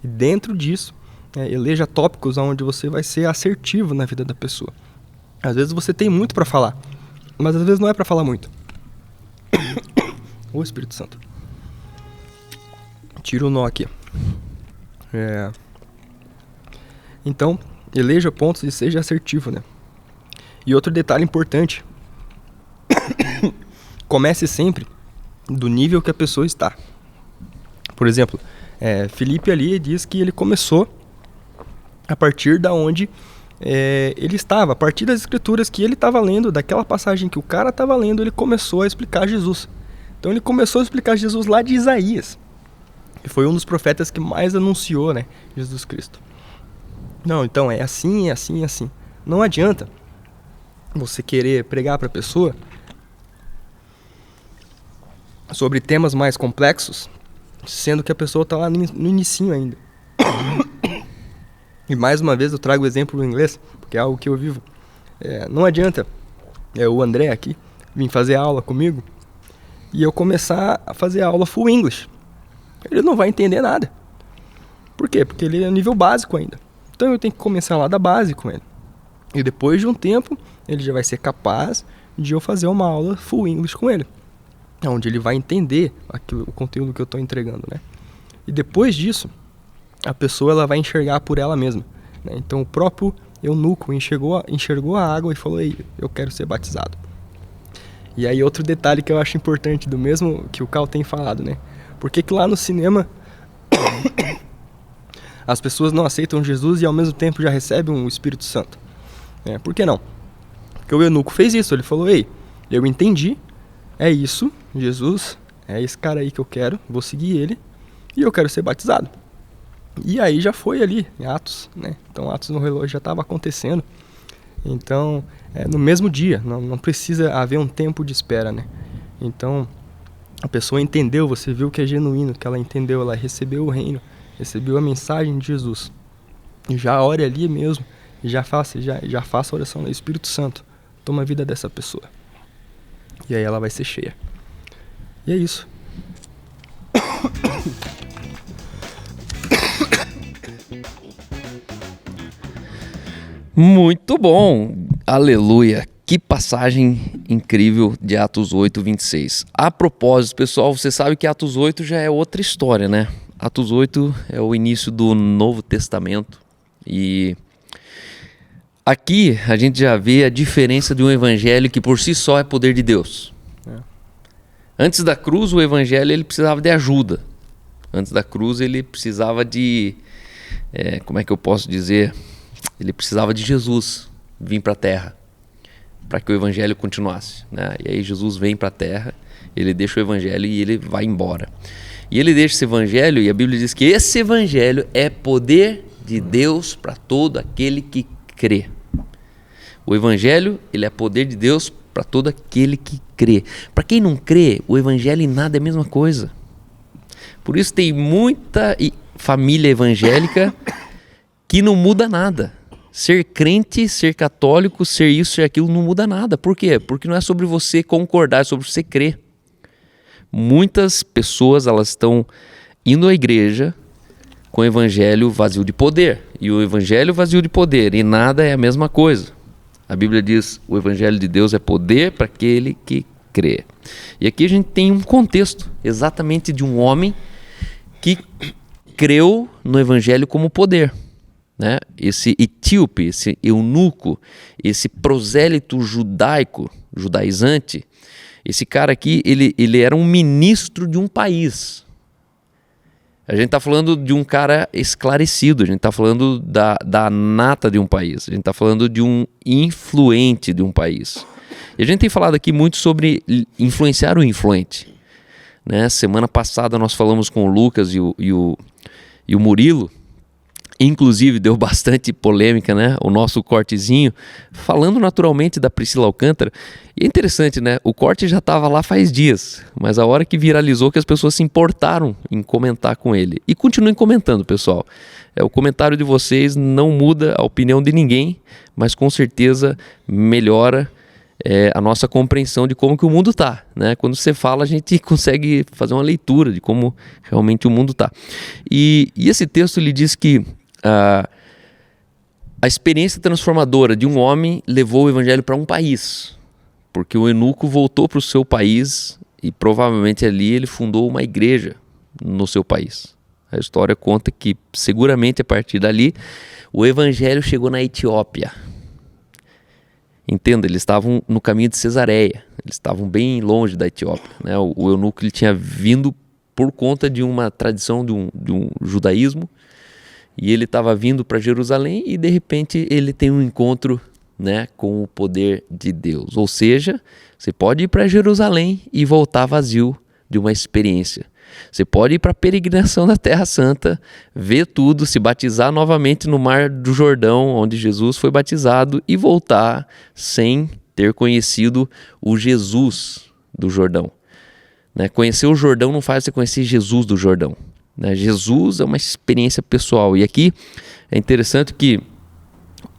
Speaker 2: E dentro disso, eleja tópicos onde você vai ser assertivo na vida da pessoa. Às vezes você tem muito para falar, mas às vezes não é para falar muito. Ô Espírito Santo. Tira o nó aqui. Então, eleja pontos e seja assertivo, né? E outro detalhe importante. Comece sempre do nível que a pessoa está. Por exemplo, Felipe ali diz que ele começou a partir da onde ele estava, a partir das escrituras que ele estava lendo, daquela passagem que o cara estava lendo, ele começou a explicar Jesus. Então ele começou a explicar Jesus lá de Isaías, que foi um dos profetas que mais anunciou, né, Jesus Cristo. Não, então é assim, é assim, é assim. Não adianta você querer pregar para a pessoa sobre temas mais complexos, sendo que a pessoa está lá no inicinho ainda. E mais uma vez eu trago o exemplo do inglês, porque é algo que eu vivo. Não adianta o André aqui vir fazer aula comigo e eu começar a fazer aula full English. Ele não vai entender nada. Por quê? Porque ele é nível básico ainda. Então eu tenho que começar lá da base com ele. E depois de um tempo, ele já vai ser capaz de eu fazer uma aula full English com ele, onde ele vai entender o conteúdo que eu estou entregando, né? E depois disso, a pessoa ela vai enxergar por ela mesma, né? Então o próprio eunuco enxergou a água e falou: ei, eu quero ser batizado. E aí outro detalhe que eu acho importante, do mesmo que o Cal tem falado, né? Por que lá no cinema as pessoas não aceitam Jesus e ao mesmo tempo já recebem o Espírito Santo? Por que não? Porque o eunuco fez isso, ele falou: ei, eu entendi, é isso, Jesus, é esse cara aí que eu quero, vou seguir ele e eu quero ser batizado. E aí já foi ali, em Atos, né? Então Atos no relógio já estava acontecendo. Então, no mesmo dia, não precisa haver um tempo de espera, né? Então, a pessoa entendeu, você viu que é genuíno, que ela entendeu, ela recebeu o reino, recebeu a mensagem de Jesus. E já ore ali mesmo, e já faça a oração do Espírito Santo. Toma a vida dessa pessoa. E aí ela vai ser cheia. E é isso.
Speaker 1: Muito bom, aleluia, que passagem incrível de Atos 8, 26. A propósito, pessoal, você sabe que Atos 8 já é outra história, né? Atos 8 é o início do Novo Testamento e aqui a gente já vê a diferença de um evangelho que por si só é poder de Deus. Antes da cruz, o evangelho ele precisava de ajuda. Antes da cruz, ele precisava de... como é que eu posso dizer? Ele precisava de Jesus vir para a terra para que o evangelho continuasse, né? E aí Jesus vem para a terra, ele deixa o evangelho e ele vai embora. E ele deixa esse evangelho e a Bíblia diz que esse evangelho é poder de Deus para todo aquele que crê. O evangelho ele é poder de Deus para todo aquele que crê. Para quem não crê, o evangelho em nada é a mesma coisa. Por isso tem muita família evangélica que não muda nada. Ser crente, ser católico, ser isso, ser aquilo não muda nada. Por quê? Porque não é sobre você concordar, é sobre você crer. Muitas pessoas elas estão indo à igreja com o evangelho vazio de poder. E o evangelho vazio de poder e nada é a mesma coisa. A Bíblia diz o evangelho de Deus é poder para aquele que crê. E aqui a gente tem um contexto exatamente de um homem que creu no evangelho como poder, né? Esse etíope, esse eunuco, esse prosélito judaico, judaizante, esse cara aqui, ele era um ministro de um país. A gente está falando de um cara esclarecido, a gente está falando da nata de um país, a gente está falando de um influente de um país. E a gente tem falado aqui muito sobre influenciar o influente, né? Semana passada nós falamos com o Lucas e o Murilo, inclusive deu bastante polêmica, né? O nosso cortezinho, falando naturalmente da Priscila Alcântara. E é interessante, né? O corte já estava lá faz dias, mas a hora que viralizou que as pessoas se importaram em comentar com ele. E continuem comentando, pessoal. O comentário de vocês não muda a opinião de ninguém, mas com certeza melhora a nossa compreensão de como que o mundo está, né? Quando você fala, a gente consegue fazer uma leitura de como realmente o mundo está. E esse texto ele diz que a experiência transformadora de um homem levou o evangelho para um país, porque o eunuco voltou para o seu país e provavelmente ali ele fundou uma igreja no seu país. A história conta que seguramente a partir dali o evangelho chegou na Etiópia. Entenda, eles estavam no caminho de Cesareia, eles estavam bem longe da Etiópia, né? O eunuco ele tinha vindo por conta de uma tradição de um judaísmo, e ele estava vindo para Jerusalém e de repente ele tem um encontro, né, com o poder de Deus. Ou seja, você pode ir para Jerusalém e voltar vazio de uma experiência. Você pode ir para a peregrinação da Terra Santa, ver tudo, se batizar novamente no Mar do Jordão, onde Jesus foi batizado, e voltar sem ter conhecido o Jesus do Jordão. Né? Conhecer o Jordão não faz você conhecer Jesus do Jordão. Né? Jesus é uma experiência pessoal. E aqui é interessante que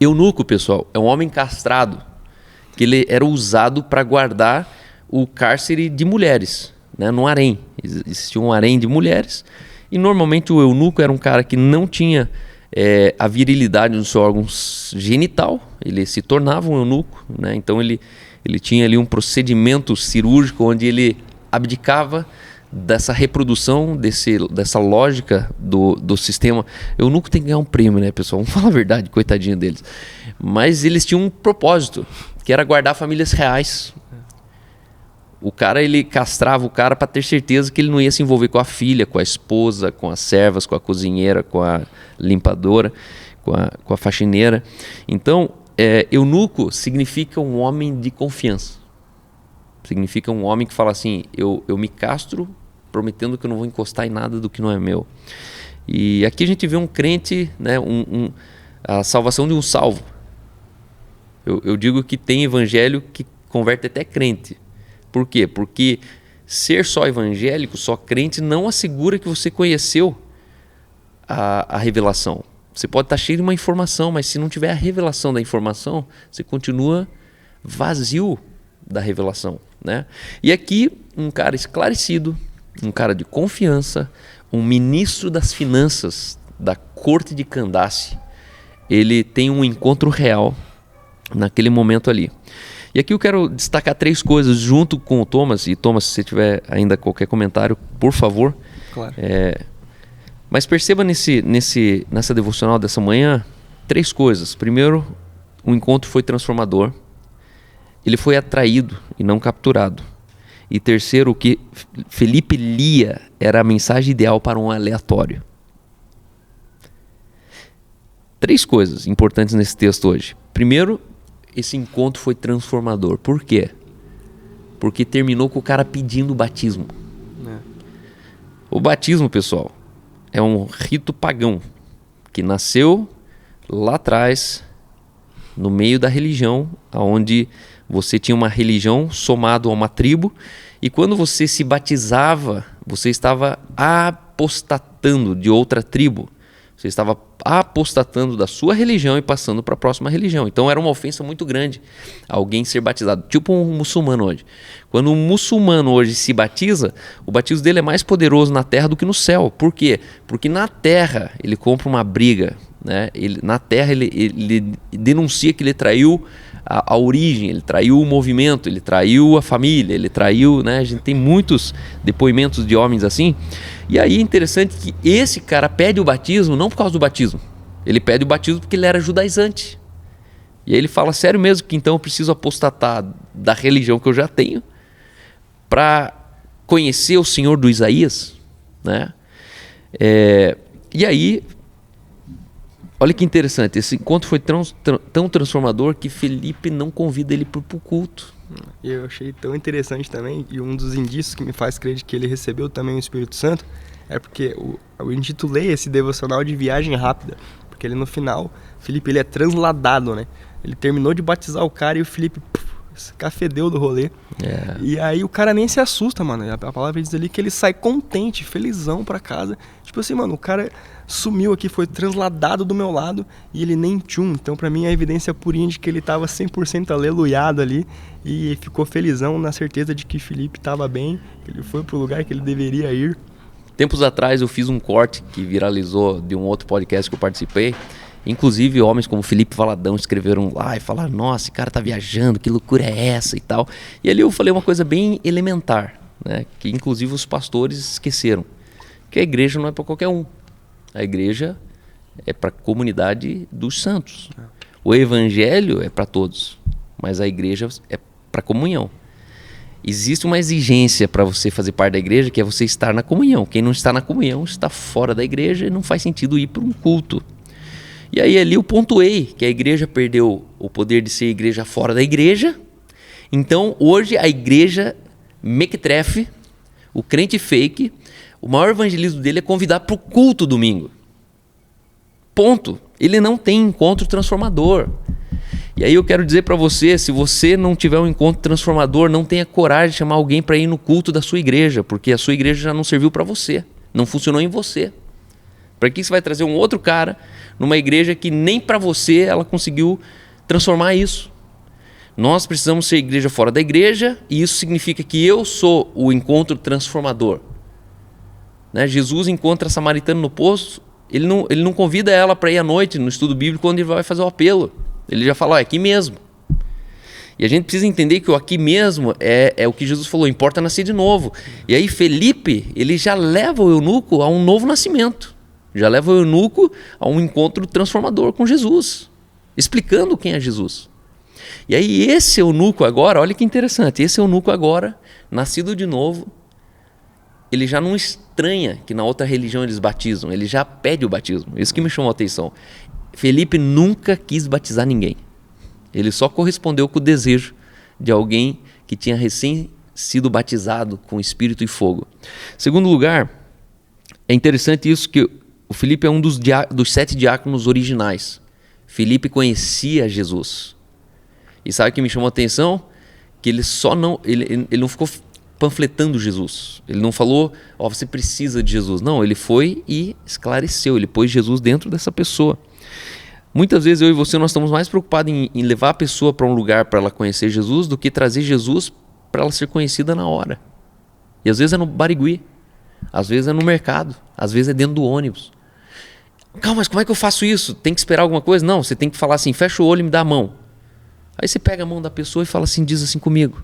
Speaker 1: eunuco, pessoal, é um homem castrado, que ele era usado para guardar o cárcere de mulheres, né, no harém. Existia um harém de mulheres e normalmente o eunuco era um cara que não tinha a virilidade no seu órgão genital, ele se tornava um eunuco, né? Então ele tinha ali um procedimento cirúrgico onde ele abdicava dessa reprodução, dessa lógica do sistema. Eunuco tem que ganhar um prêmio, né, pessoal? Vamos falar a verdade, coitadinho deles. Mas eles tinham um propósito, que era guardar famílias reais. O cara, ele castrava o cara para ter certeza que ele não ia se envolver com a filha, com a esposa, com as servas, com a cozinheira, com a limpadora, com a faxineira. Então, eunuco significa um homem de confiança. Significa um homem que fala assim, eu me castro prometendo que eu não vou encostar em nada do que não é meu. E aqui a gente vê um crente, né, a salvação de um salvo. Eu digo que tem evangelho que converte até crente. Por quê? Porque ser só evangélico, só crente, não assegura que você conheceu a revelação. Você pode estar cheio de uma informação, mas se não tiver a revelação da informação, você continua vazio da revelação, né? E aqui, um cara esclarecido, um cara de confiança, um ministro das finanças da corte de Candace, ele tem um encontro real naquele momento ali. E aqui eu quero destacar 3 coisas junto com o Thomas. E Thomas, se você tiver ainda qualquer comentário, por favor.
Speaker 2: Claro.
Speaker 1: Mas perceba nessa devocional dessa manhã 3 coisas. Primeiro, o encontro foi transformador. Ele foi atraído e não capturado. E terceiro, o que Felipe lia era a mensagem ideal para um aleatório. 3 coisas importantes nesse texto hoje. Primeiro, esse encontro foi transformador. Por quê? Porque terminou com o cara pedindo o batismo. O batismo, pessoal, é um rito pagão que nasceu lá atrás, no meio da religião, onde você tinha uma religião somado a uma tribo, e quando você se batizava, você estava apostatando de outra tribo. Você estava apostatando da sua religião e passando para a próxima religião. Então era uma ofensa muito grande alguém ser batizado. Tipo um muçulmano hoje. Quando um muçulmano hoje se batiza, o batismo dele é mais poderoso na terra do que no céu. Por quê? Porque na terra ele compra uma briga, né? Na terra ele denuncia que ele traiu a origem, ele traiu o movimento, ele traiu a família, ele traiu, né? A gente tem muitos depoimentos de homens assim. E aí é interessante que esse cara pede o batismo não por causa do batismo. Ele pede o batismo porque ele era judaizante. E aí ele fala, sério mesmo que então eu preciso apostatar da religião que eu já tenho para conhecer o Senhor do Isaías, né? E aí, olha que interessante, esse encontro foi tão transformador que Felipe não convida ele para o culto.
Speaker 2: Eu achei tão interessante também, e um dos indícios que me faz crer de que ele recebeu também o Espírito Santo é porque eu intitulei esse devocional de viagem rápida, porque ele no final, Felipe, ele é transladado, né? Ele terminou de batizar o cara e o Felipe Filipos, cafedeu do rolê. E aí o cara nem se assusta, mano. A palavra diz ali que ele sai contente, felizão pra casa. Tipo assim, mano, o cara sumiu aqui, foi transladado do meu lado e ele nem tchum. Então pra mim é evidência purinha de que ele tava 100% aleluiado ali e ficou felizão na certeza de que Felipe tava bem, que ele foi pro lugar que ele deveria ir.
Speaker 1: Tempos atrás eu fiz um corte que viralizou de um outro podcast que eu participei. Inclusive homens como Felipe Valadão escreveram lá e falaram: nossa, esse cara tá viajando, que loucura é essa e tal. E ali eu falei uma coisa bem elementar, né? Que inclusive os pastores esqueceram, que a igreja não é para qualquer um. A igreja é para a comunidade dos santos. O evangelho é para todos, mas a igreja é para comunhão. Existe uma exigência para você fazer parte da igreja, que é você estar na comunhão. Quem não está na comunhão está fora da igreja e não faz sentido ir para um culto. E aí ali eu pontuei que a igreja perdeu o poder de ser igreja fora da igreja. Então hoje a igreja mequetrefe, o crente fake, o maior evangelismo dele é convidar para o culto domingo. Ponto. Ele não tem encontro transformador. E aí eu quero dizer para você, se você não tiver um encontro transformador, não tenha coragem de chamar alguém para ir no culto da sua igreja, porque a sua igreja já não serviu para você, não funcionou em você. Para que você vai trazer um outro cara numa igreja que nem para você ela conseguiu transformar isso? Nós precisamos ser igreja fora da igreja, e isso significa que eu sou o encontro transformador. Né? Jesus encontra a samaritana no poço, ele não convida ela para ir à noite no estudo bíblico quando ele vai fazer o apelo. Ele já fala: é aqui mesmo. E a gente precisa entender que o aqui mesmo é o que Jesus falou, importa nascer de novo. E aí Felipe, ele já leva o eunuco a um novo nascimento. Já leva o eunuco a um encontro transformador com Jesus, explicando quem é Jesus. E aí esse eunuco agora, olha que interessante, esse eunuco agora, nascido de novo, ele já não estranha que na outra religião eles batizam, ele já pede o batismo. Isso que me chamou a atenção. Felipe nunca quis batizar ninguém. Ele só correspondeu com o desejo de alguém que tinha recém sido batizado com espírito e fogo. Segundo lugar, é interessante isso que o Felipe é um dos 7 diáconos originais. Felipe conhecia Jesus. E sabe o que me chamou a atenção? Que ele não ficou panfletando Jesus. Ele não falou: ó, você precisa de Jesus. Não, ele foi e esclareceu. Ele pôs Jesus dentro dessa pessoa. Muitas vezes eu e você nós estamos mais preocupados em levar a pessoa para um lugar para ela conhecer Jesus do que trazer Jesus para ela ser conhecida na hora. E às vezes é no Barigui, às vezes é no mercado, às vezes é dentro do ônibus. Calma, mas como é que eu faço isso? Tem que esperar alguma coisa? Não, você tem que falar assim: fecha o olho e me dá a mão. Aí você pega a mão da pessoa e fala assim: diz assim comigo.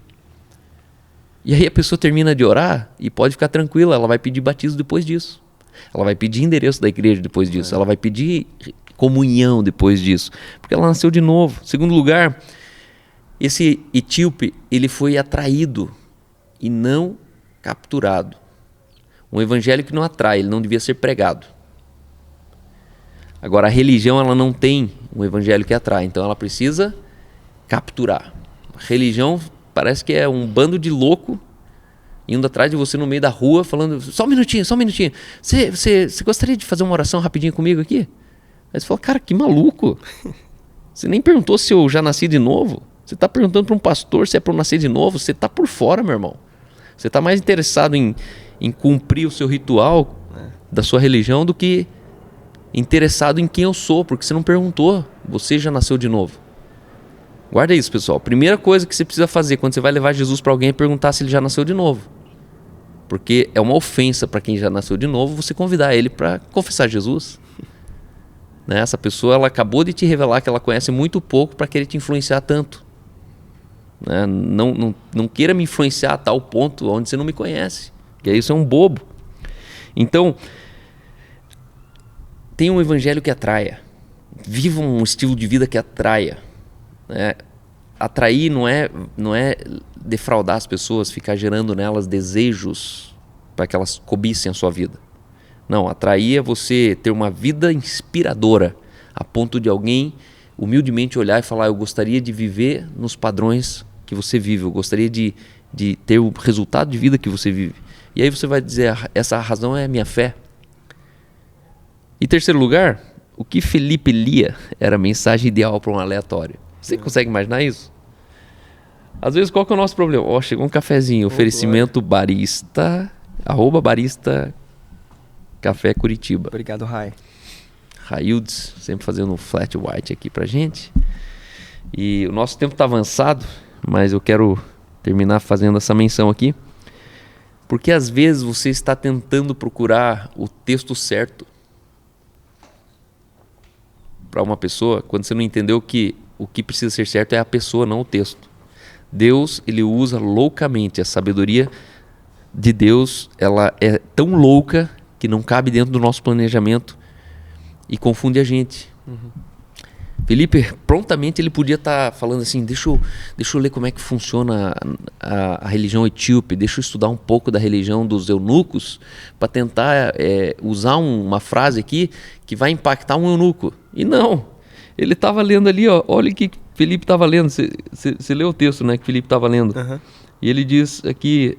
Speaker 1: E aí a pessoa termina de orar e pode ficar tranquila, ela vai pedir batismo depois disso. Ela vai pedir endereço da igreja depois disso. Ela vai pedir comunhão depois disso, porque ela nasceu de novo. Segundo lugar, esse etíope, ele foi atraído e não capturado. Um evangelho que não atrai, ele não devia ser pregado. Agora, a religião, ela não tem um evangelho que atrai, então ela precisa capturar. A religião parece que é um bando de louco indo atrás de você no meio da rua, falando: só um minutinho, você gostaria de fazer uma oração rapidinho comigo aqui? Aí você fala: cara, que maluco, você nem perguntou se eu já nasci de novo. Você está perguntando para um pastor se é para eu nascer de novo. Você está por fora, meu irmão. Você está mais interessado em cumprir o seu ritual da sua religião do que interessado em quem eu sou, porque você não perguntou. Você já nasceu de novo. Guarda isso, pessoal. Primeira coisa que você precisa fazer quando você vai levar Jesus para alguém é perguntar se ele já nasceu de novo. Porque é uma ofensa para quem já nasceu de novo você convidar ele para confessar Jesus. Né? Essa pessoa, ela acabou de te revelar que ela conhece muito pouco para querer te influenciar tanto. Né? Não queira me influenciar a tal ponto onde você não me conhece. Porque isso é um bobo. Então, tenha um evangelho que atraia. Viva um estilo de vida que atraia. Né? Atrair não é defraudar as pessoas, ficar gerando nelas desejos para que elas cobicem a sua vida. Não, atrair é você ter uma vida inspiradora, a ponto de alguém humildemente olhar e falar: eu gostaria de viver nos padrões que você vive, eu gostaria de ter o resultado de vida que você vive. E aí você vai dizer: essa razão é a minha fé. Em terceiro lugar, o que Felipe lia era a mensagem ideal para um aleatório. Você consegue imaginar isso? Às vezes, qual que é o nosso problema? Ó, chegou um cafezinho, oferecimento barista, @barista Café Curitiba.
Speaker 2: Obrigado, Rai.
Speaker 1: Raildes, sempre fazendo um flat white aqui pra gente. E o nosso tempo tá avançado, mas eu quero terminar fazendo essa menção aqui. Porque às vezes você está tentando procurar o texto certo para uma pessoa, quando você não entendeu que o que precisa ser certo é a pessoa, não o texto. Deus, ele usa loucamente. A sabedoria de Deus, ela é tão louca que não cabe dentro do nosso planejamento e confunde a gente. Felipe, prontamente ele podia estar falando assim, deixa eu ler como é que funciona a religião etíope, deixa eu estudar um pouco da religião dos eunucos para tentar usar uma frase aqui que vai impactar um eunuco. E não, ele estava lendo ali, ó, olha o que Felipe estava lendo, você leu o texto, né, que Felipe estava lendo.
Speaker 2: Uhum.
Speaker 1: E ele diz aqui,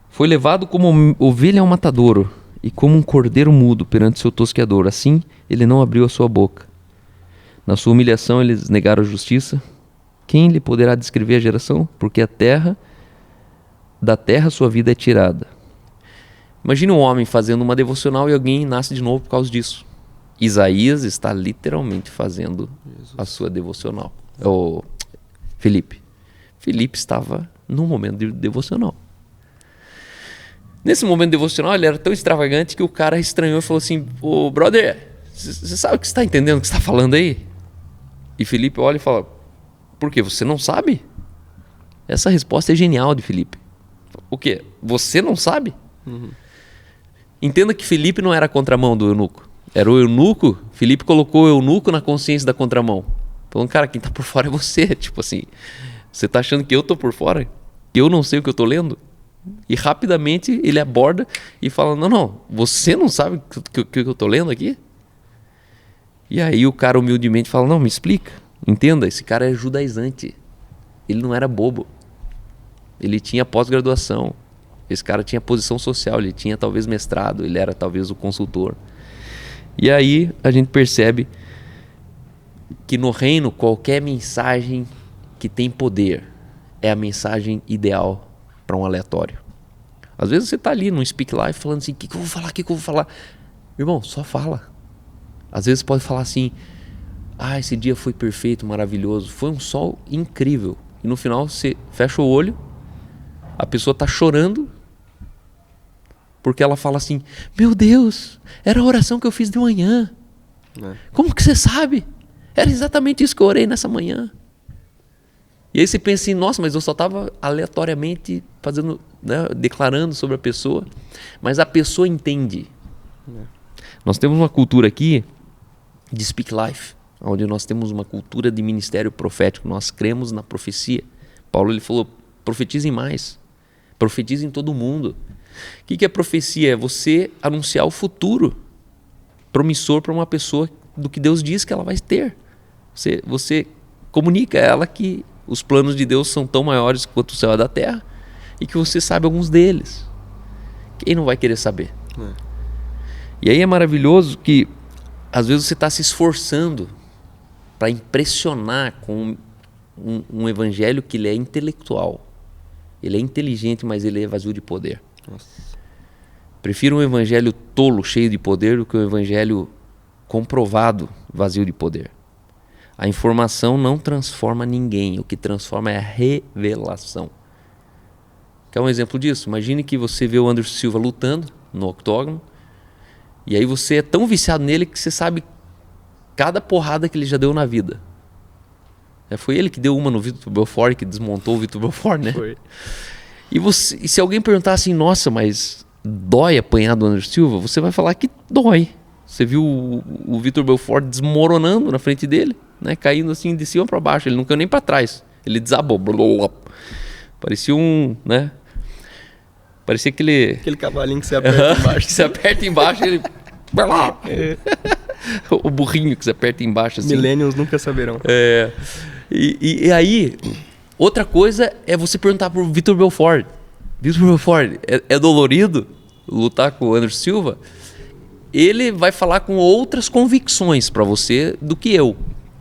Speaker 1: foi levado como ovelha ao matadouro e como um cordeiro mudo perante seu tosqueador. Assim, ele não abriu a sua boca. Na sua humilhação, eles negaram a justiça. Quem lhe poderá descrever a geração? Porque da terra sua vida é tirada. Imagine um homem fazendo uma devocional e alguém nasce de novo por causa disso. Isaías está literalmente fazendo a sua devocional. Felipe estava num momento de devocional. Nesse momento devocional, ele era tão extravagante que o cara estranhou e falou assim, ô brother, você sabe o que você está entendendo, o que você está falando aí? E Felipe olha e fala, por quê? Você não sabe? Essa resposta é genial de Felipe. O quê? Você não sabe? Entenda que Felipe não era a contramão do eunuco. Era o eunuco, Felipe colocou o eunuco na consciência da contramão. Falando, cara, quem está por fora é você. Tipo assim, você está achando que eu estou por fora? Que eu não sei o que eu estou lendo? E rapidamente ele aborda e fala, não, você não sabe o que eu estou lendo aqui? E aí o cara humildemente fala, não, me explica. Entenda, esse cara é judaizante. Ele não era bobo. Ele tinha pós-graduação. Esse cara tinha posição social, ele tinha talvez mestrado, ele era talvez o consultor. E aí a gente percebe que no reino qualquer mensagem que tem poder é a mensagem ideal para um aleatório. Às vezes você está ali num Speak Live falando assim, o que eu vou falar? Irmão, só fala. Às vezes pode falar assim, esse dia foi perfeito, maravilhoso, foi um sol incrível. E no final você fecha o olho, a pessoa está chorando, porque ela fala assim, meu Deus, era a oração que eu fiz de manhã. Como que você sabe? Era exatamente isso que eu orei nessa manhã. E aí você pensa assim, nossa, mas eu só estava aleatoriamente fazendo, né, declarando sobre a pessoa. Mas a pessoa entende. Nós temos uma cultura aqui de Speak Life, onde nós temos uma cultura de ministério profético. Nós cremos na profecia. Paulo ele falou, profetizem mais. Profetizem todo mundo. O que é profecia? É você anunciar o futuro promissor para uma pessoa do que Deus diz que ela vai ter. Você comunica a ela que os planos de Deus são tão maiores quanto o céu é da terra e que você sabe alguns deles. Quem não vai querer saber? E aí é maravilhoso que às vezes você está se esforçando para impressionar com um evangelho que ele é intelectual. Ele é inteligente, mas ele é vazio de poder. Prefiro um evangelho tolo, cheio de poder, do que um evangelho comprovado, vazio de poder. A informação não transforma ninguém. O que transforma é a revelação. Quer um exemplo disso? Imagine que você vê o Anderson Silva lutando no octógono e aí você é tão viciado nele que você sabe cada porrada que ele já deu na vida. Foi ele que deu uma no Vitor Belfort, que desmontou o Vitor Belfort, né?
Speaker 2: Foi.
Speaker 1: E se alguém perguntar assim, nossa, mas dói apanhar do Anderson Silva? Você vai falar que dói. Você viu o Vitor Belfort desmoronando na frente dele, né? Caindo assim de cima para baixo. Ele não caiu nem para trás. Ele desabou. Parecia né? Parecia aquele
Speaker 2: cavalinho que você aperta embaixo.
Speaker 1: Que você aperta embaixo ele... O burrinho que você aperta embaixo assim.
Speaker 2: Millennials nunca saberão.
Speaker 1: E aí, outra coisa é você perguntar pro Vitor Belfort. Vitor Belfort, é dolorido lutar com o Anderson Silva? Ele vai falar com outras convicções para você do que eu.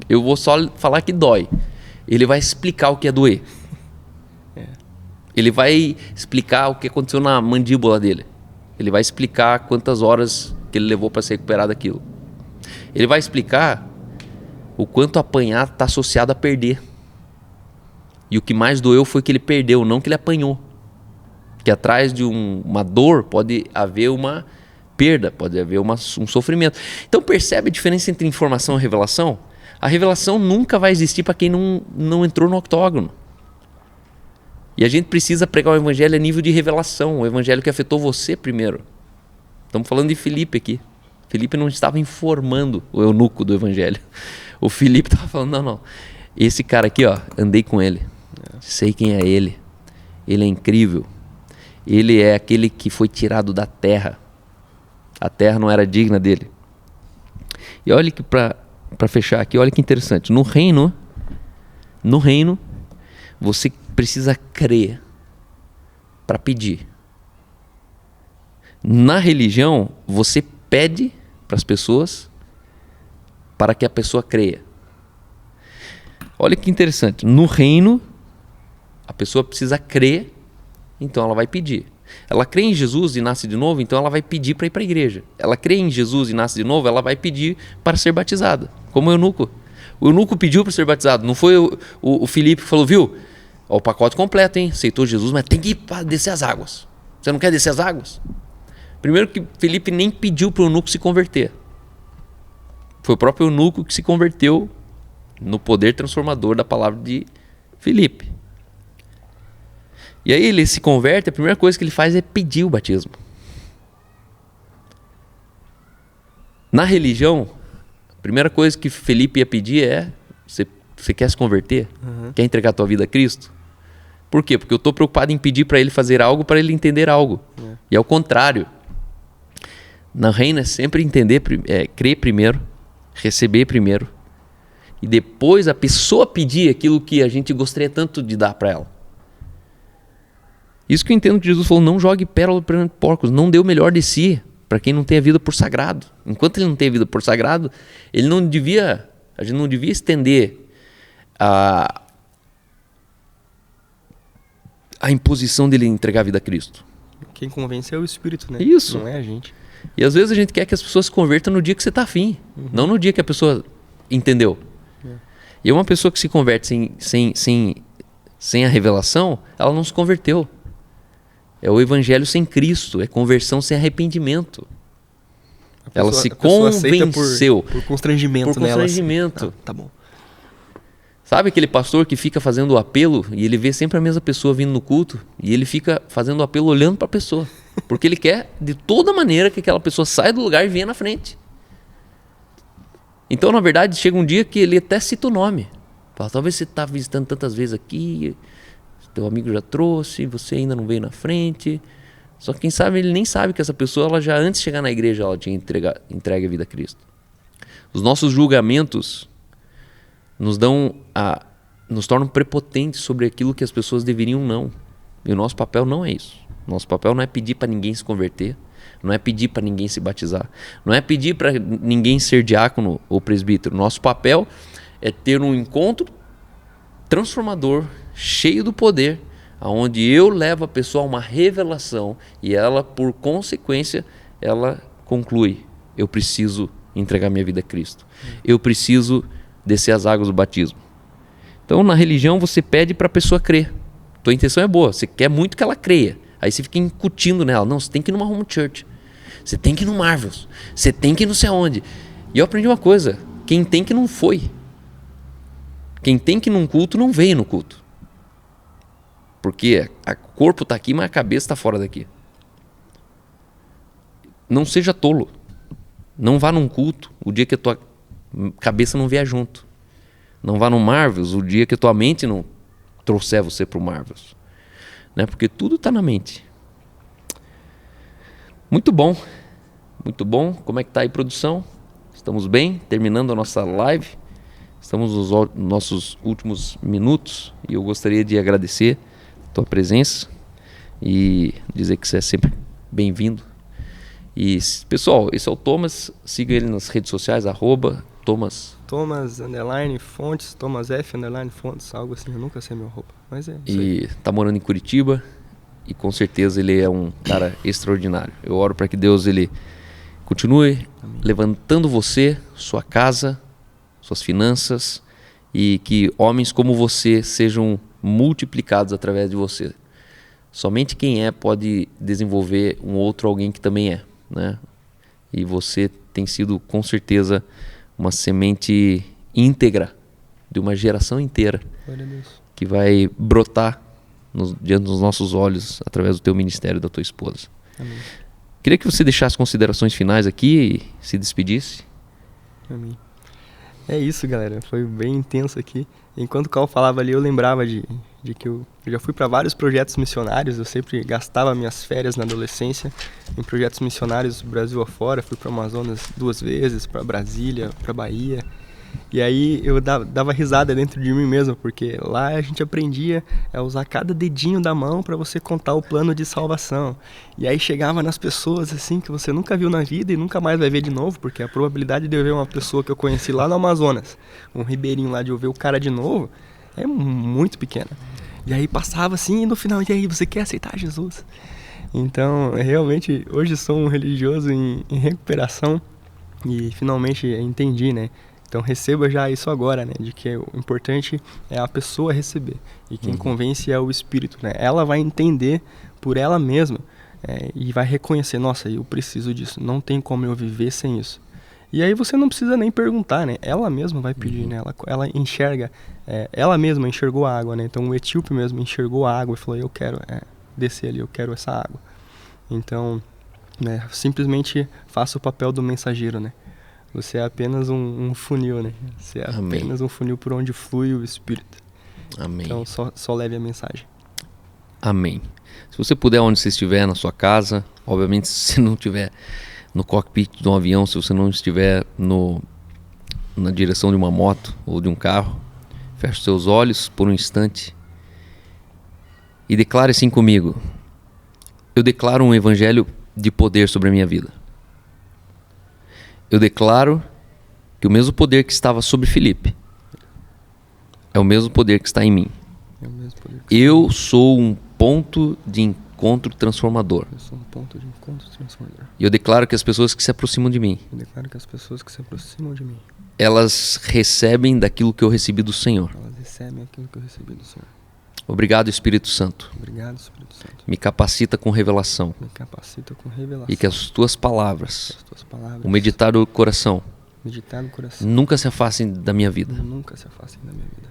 Speaker 1: Eu vou só falar que dói. ele vai explicar o que é doer. Ele vai explicar o que aconteceu na mandíbula dele. Ele vai explicar quantas horas que ele levou para se recuperar daquilo. Ele vai explicar o quanto apanhar está associado a perder. E o que mais doeu foi que ele perdeu, não que ele apanhou. Que atrás de uma dor pode haver uma perda, pode haver um sofrimento. Então percebe a diferença entre informação e revelação? A revelação nunca vai existir para quem não entrou no octógono. E a gente precisa pregar o evangelho a nível de revelação, o evangelho que afetou você primeiro. Estamos falando de Filipe aqui. Filipe não estava informando o eunuco do evangelho. O Filipe estava falando, não. Esse cara aqui, ó, andei com ele. Sei quem é ele. Ele é incrível. Ele é aquele que foi tirado da terra. A terra não era digna dele. E olha que para fechar aqui, olha que interessante. No reino, você precisa crer para pedir. Na religião, você pede para as pessoas para que a pessoa creia. Olha que interessante. No reino, a pessoa precisa crer, então ela vai pedir. Ela crê em Jesus e nasce de novo, então ela vai pedir para ir para a igreja. Ela crê em Jesus e nasce de novo, ela vai pedir para ser batizada. Como o eunuco. O eunuco pediu para ser batizado. Não foi o Filipe que falou, viu? Ó, o pacote completo, hein? Aceitou Jesus, mas tem que ir para descer as águas. Você não quer descer as águas? Primeiro que Filipe nem pediu para o eunuco se converter. Foi o próprio eunuco que se converteu no poder transformador da palavra de Filipe. E aí ele se converte, a primeira coisa que ele faz é pedir o batismo. Na religião, a primeira coisa que Filipe ia pedir é: você quer se converter? Quer entregar a tua vida a Cristo? Por quê? Porque eu estou preocupado em pedir para ele fazer algo, para ele entender algo. E ao contrário. Na reina é sempre entender, crer primeiro, receber primeiro. E depois a pessoa pedir aquilo que a gente gostaria tanto de dar para ela. Isso que eu entendo que Jesus falou, não jogue pérola perante porcos, não dê o melhor de si para quem não tem a vida por sagrado. Enquanto ele não tem a vida por sagrado, a gente não devia estender a imposição dele entregar a vida a Cristo.
Speaker 2: Quem convence é o Espírito, né?
Speaker 1: Isso.
Speaker 2: Não é a gente.
Speaker 1: E às vezes a gente quer que as pessoas se convertam no dia que você está afim, não no dia que a pessoa entendeu. E uma pessoa que se converte sem a revelação, ela não se converteu. É o evangelho sem Cristo, é conversão sem arrependimento. Ela se convenceu.
Speaker 2: Por constrangimento nela.
Speaker 1: Por constrangimento.
Speaker 2: Tá bom.
Speaker 1: Sabe aquele pastor que fica fazendo o apelo e ele vê sempre a mesma pessoa vindo no culto e ele fica fazendo o apelo olhando para a pessoa. Porque ele quer de toda maneira que aquela pessoa saia do lugar e venha na frente. Então, na verdade, chega um dia que ele até cita o nome. Fala, talvez você está visitando tantas vezes aqui, teu amigo já trouxe, você ainda não veio na frente. Só que quem sabe, ele nem sabe que essa pessoa, ela já antes de chegar na igreja, ela tinha entregue a vida a Cristo. Os nossos julgamentos nos tornam prepotentes sobre aquilo que as pessoas deveriam não. E o nosso papel não é isso. Nosso papel não é pedir para ninguém se converter, não é pedir para ninguém se batizar, não é pedir para ninguém ser diácono ou presbítero. Nosso papel é ter um encontro transformador, cheio do poder, onde eu levo a pessoa a uma revelação e ela, por consequência, ela conclui: eu preciso entregar minha vida a Cristo. Eu preciso descer as águas do batismo. Então, na religião, você pede para a pessoa crer. Tua intenção é boa, você quer muito que ela creia. Aí você fica incutindo nela. Não, você tem que ir numa home church. Você tem que ir no Marvels. Você tem que ir não sei aonde. E eu aprendi uma coisa. Quem tem que não foi. Quem tem que ir num culto não veio no culto. Porque o corpo está aqui, mas a cabeça está fora daqui. Não seja tolo. Não vá num culto o dia que a tua cabeça não vier junto. Não vá no Marvels o dia que a tua mente não trouxer você para o Marvels. Né? Porque tudo está na mente. Muito bom. Muito bom. Como é que está aí, produção? Estamos bem? Terminando a nossa live. Estamos nos nossos últimos minutos. E eu gostaria de agradecer a tua presença. E dizer que você é sempre bem-vindo. E, pessoal, esse é o Thomas. Siga ele nas redes sociais, Thomas.
Speaker 2: Thomas underline Fontes, Thomas F underline Fontes, algo assim, eu nunca sei meu roupa, mas é isso aí.
Speaker 1: E tá morando em Curitiba e com certeza ele é um cara extraordinário. Eu oro para que Deus ele continue levantando você, sua casa, suas finanças e que homens como você sejam multiplicados através de você. Somente quem é pode desenvolver um outro alguém que também é, né? E você tem sido com certeza uma semente íntegra de uma geração inteira que vai brotar diante dos nossos olhos através do teu ministério e da tua esposa.
Speaker 2: Amém.
Speaker 1: Queria que você deixasse considerações finais aqui e se despedisse.
Speaker 2: Amém. É isso, galera. Foi bem intenso aqui. Enquanto o Cal falava ali, eu lembrava de que eu já fui para vários projetos missionários. Eu sempre gastava minhas férias na adolescência em projetos missionários Brasil afora. Fui para o Amazonas 2 vezes, para Brasília, para Bahia. E aí eu dava risada dentro de mim mesmo, porque lá a gente aprendia a usar cada dedinho da mão para você contar o plano de salvação. E aí chegava nas pessoas assim que você nunca viu na vida e nunca mais vai ver de novo, porque a probabilidade de eu ver uma pessoa que eu conheci lá no Amazonas, um ribeirinho lá, de eu ver o cara de novo, é muito pequena. E aí passava assim e no final, e aí, você quer aceitar Jesus? Então, realmente, hoje sou um religioso em recuperação e finalmente entendi, né? Então receba já isso agora, né? De que o importante é a pessoa receber. E quem convence é o Espírito, né? Ela vai entender por ela mesma e vai reconhecer, nossa, eu preciso disso, não tem como eu viver sem isso. E aí você não precisa nem perguntar, né? Ela mesma vai pedir, né? Ela enxerga, ela mesma enxergou a água, né? Então o etíope mesmo enxergou a água e falou, eu quero descer ali, eu quero essa água. Então, simplesmente faça o papel do mensageiro, né? Você é apenas um funil, né? Você é apenas um funil por onde flui o Espírito.
Speaker 1: Amém.
Speaker 2: Então só leve a mensagem.
Speaker 1: Amém. Se você puder, onde você estiver, na sua casa, obviamente se você não estiver no cockpit de um avião, se você não estiver na direção de uma moto ou de um carro, feche os seus olhos por um instante e declare assim comigo: eu declaro um evangelho de poder sobre a minha vida. Eu declaro que o mesmo poder que estava sobre Felipe é o mesmo poder que está em mim. Eu sou um ponto de encontro transformador.
Speaker 2: Eu sou um ponto de encontro transformador.
Speaker 1: E eu declaro que as pessoas que se aproximam de mim,
Speaker 2: Eu declaro que as pessoas que se aproximam de mim,
Speaker 1: elas recebem daquilo que eu recebi do Senhor.
Speaker 2: elas recebem aquilo que eu recebi do Senhor.
Speaker 1: Obrigado, Espírito Santo.
Speaker 2: Obrigado, Espírito Santo.
Speaker 1: Me capacita com revelação.
Speaker 2: Me capacita com revelação.
Speaker 1: E que as tuas palavras,
Speaker 2: as tuas palavras,
Speaker 1: o meditar do coração,
Speaker 2: meditar no coração,
Speaker 1: nunca se afastem da minha vida.
Speaker 2: nunca se afastem da minha vida.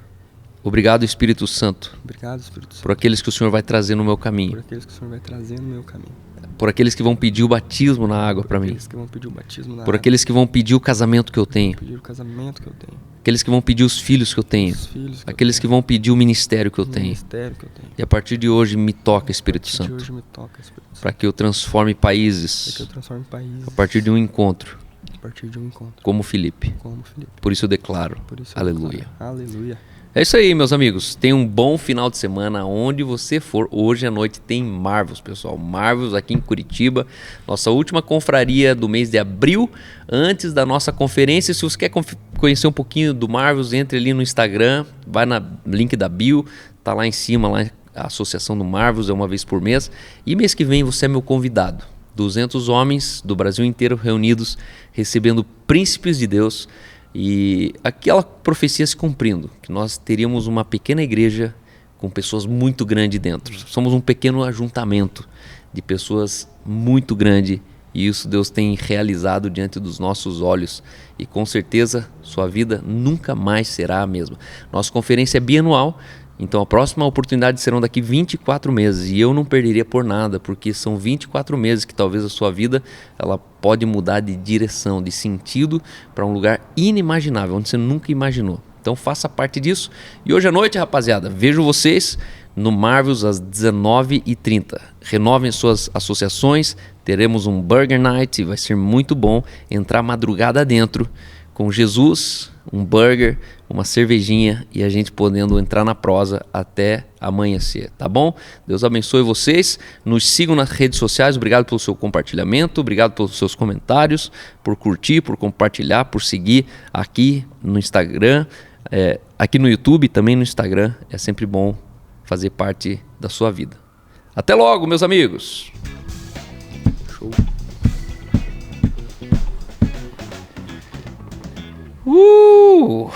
Speaker 1: Obrigado, Espírito Santo,
Speaker 2: Obrigado, Espírito Santo,
Speaker 1: por aqueles que o Senhor vai trazer no meu
Speaker 2: por
Speaker 1: caminho.
Speaker 2: aqueles que o Senhor vai trazer no meu caminho.
Speaker 1: Por aqueles que vão pedir o batismo na água para mim.
Speaker 2: Por aqueles que vão pedir o batismo na
Speaker 1: Por
Speaker 2: água.
Speaker 1: aqueles que vão pedir o casamento que eu tenho.
Speaker 2: Pedir o casamento que eu tenho.
Speaker 1: Aqueles que vão pedir os filhos que eu tenho.
Speaker 2: Os filhos que
Speaker 1: Aqueles
Speaker 2: eu
Speaker 1: que vão pedir o ministério que eu
Speaker 2: tenho. O
Speaker 1: tenho.
Speaker 2: ministério que eu tenho.
Speaker 1: E a partir de hoje me toca, Espírito
Speaker 2: A partir de
Speaker 1: Santo,
Speaker 2: hoje me toca, Espírito Santo.
Speaker 1: para que eu transforme
Speaker 2: Para que
Speaker 1: países
Speaker 2: eu transforme países.
Speaker 1: a partir de um encontro
Speaker 2: A partir de um encontro.
Speaker 1: como Felipe.
Speaker 2: Como Felipe.
Speaker 1: Por isso eu declaro.
Speaker 2: Por isso eu
Speaker 1: Aleluia.
Speaker 2: declaro. Aleluia.
Speaker 1: É isso aí, meus amigos. Tenha um bom final de semana onde você for. Hoje à noite tem Marvels, pessoal. Marvels aqui em Curitiba. Nossa última confraria do mês de abril, antes da nossa conferência. Se você quer conhecer um pouquinho do Marvels, entre ali no Instagram, vai no link da bio, tá lá em cima, lá a Associação do Marvels, é uma vez por mês. E mês que vem você é meu convidado. 200 homens do Brasil inteiro reunidos, recebendo príncipes de Deus. E aquela profecia se cumprindo, que nós teríamos uma pequena igreja com pessoas muito grandes dentro. Somos um pequeno ajuntamento de pessoas muito grande e isso Deus tem realizado diante dos nossos olhos. E com certeza sua vida nunca mais será a mesma. Nossa conferência é bianual, então a próxima oportunidade serão daqui 24 meses e eu não perderia por nada, porque são 24 meses que talvez a sua vida ela pode mudar de direção, de sentido para um lugar inimaginável, onde você nunca imaginou. Então faça parte disso. E hoje à noite, rapaziada, vejo vocês no Marvels às 19h30. Renovem suas associações, teremos um Burger Night, vai ser muito bom entrar madrugada dentro, com Jesus, um burger, uma cervejinha e a gente podendo entrar na prosa até amanhecer, tá bom? Deus abençoe vocês, nos sigam nas redes sociais, obrigado pelo seu compartilhamento, obrigado pelos seus comentários, por curtir, por compartilhar, por seguir aqui no Instagram, aqui no YouTube, também no Instagram, é sempre bom fazer parte da sua vida. Até logo, meus amigos! Show!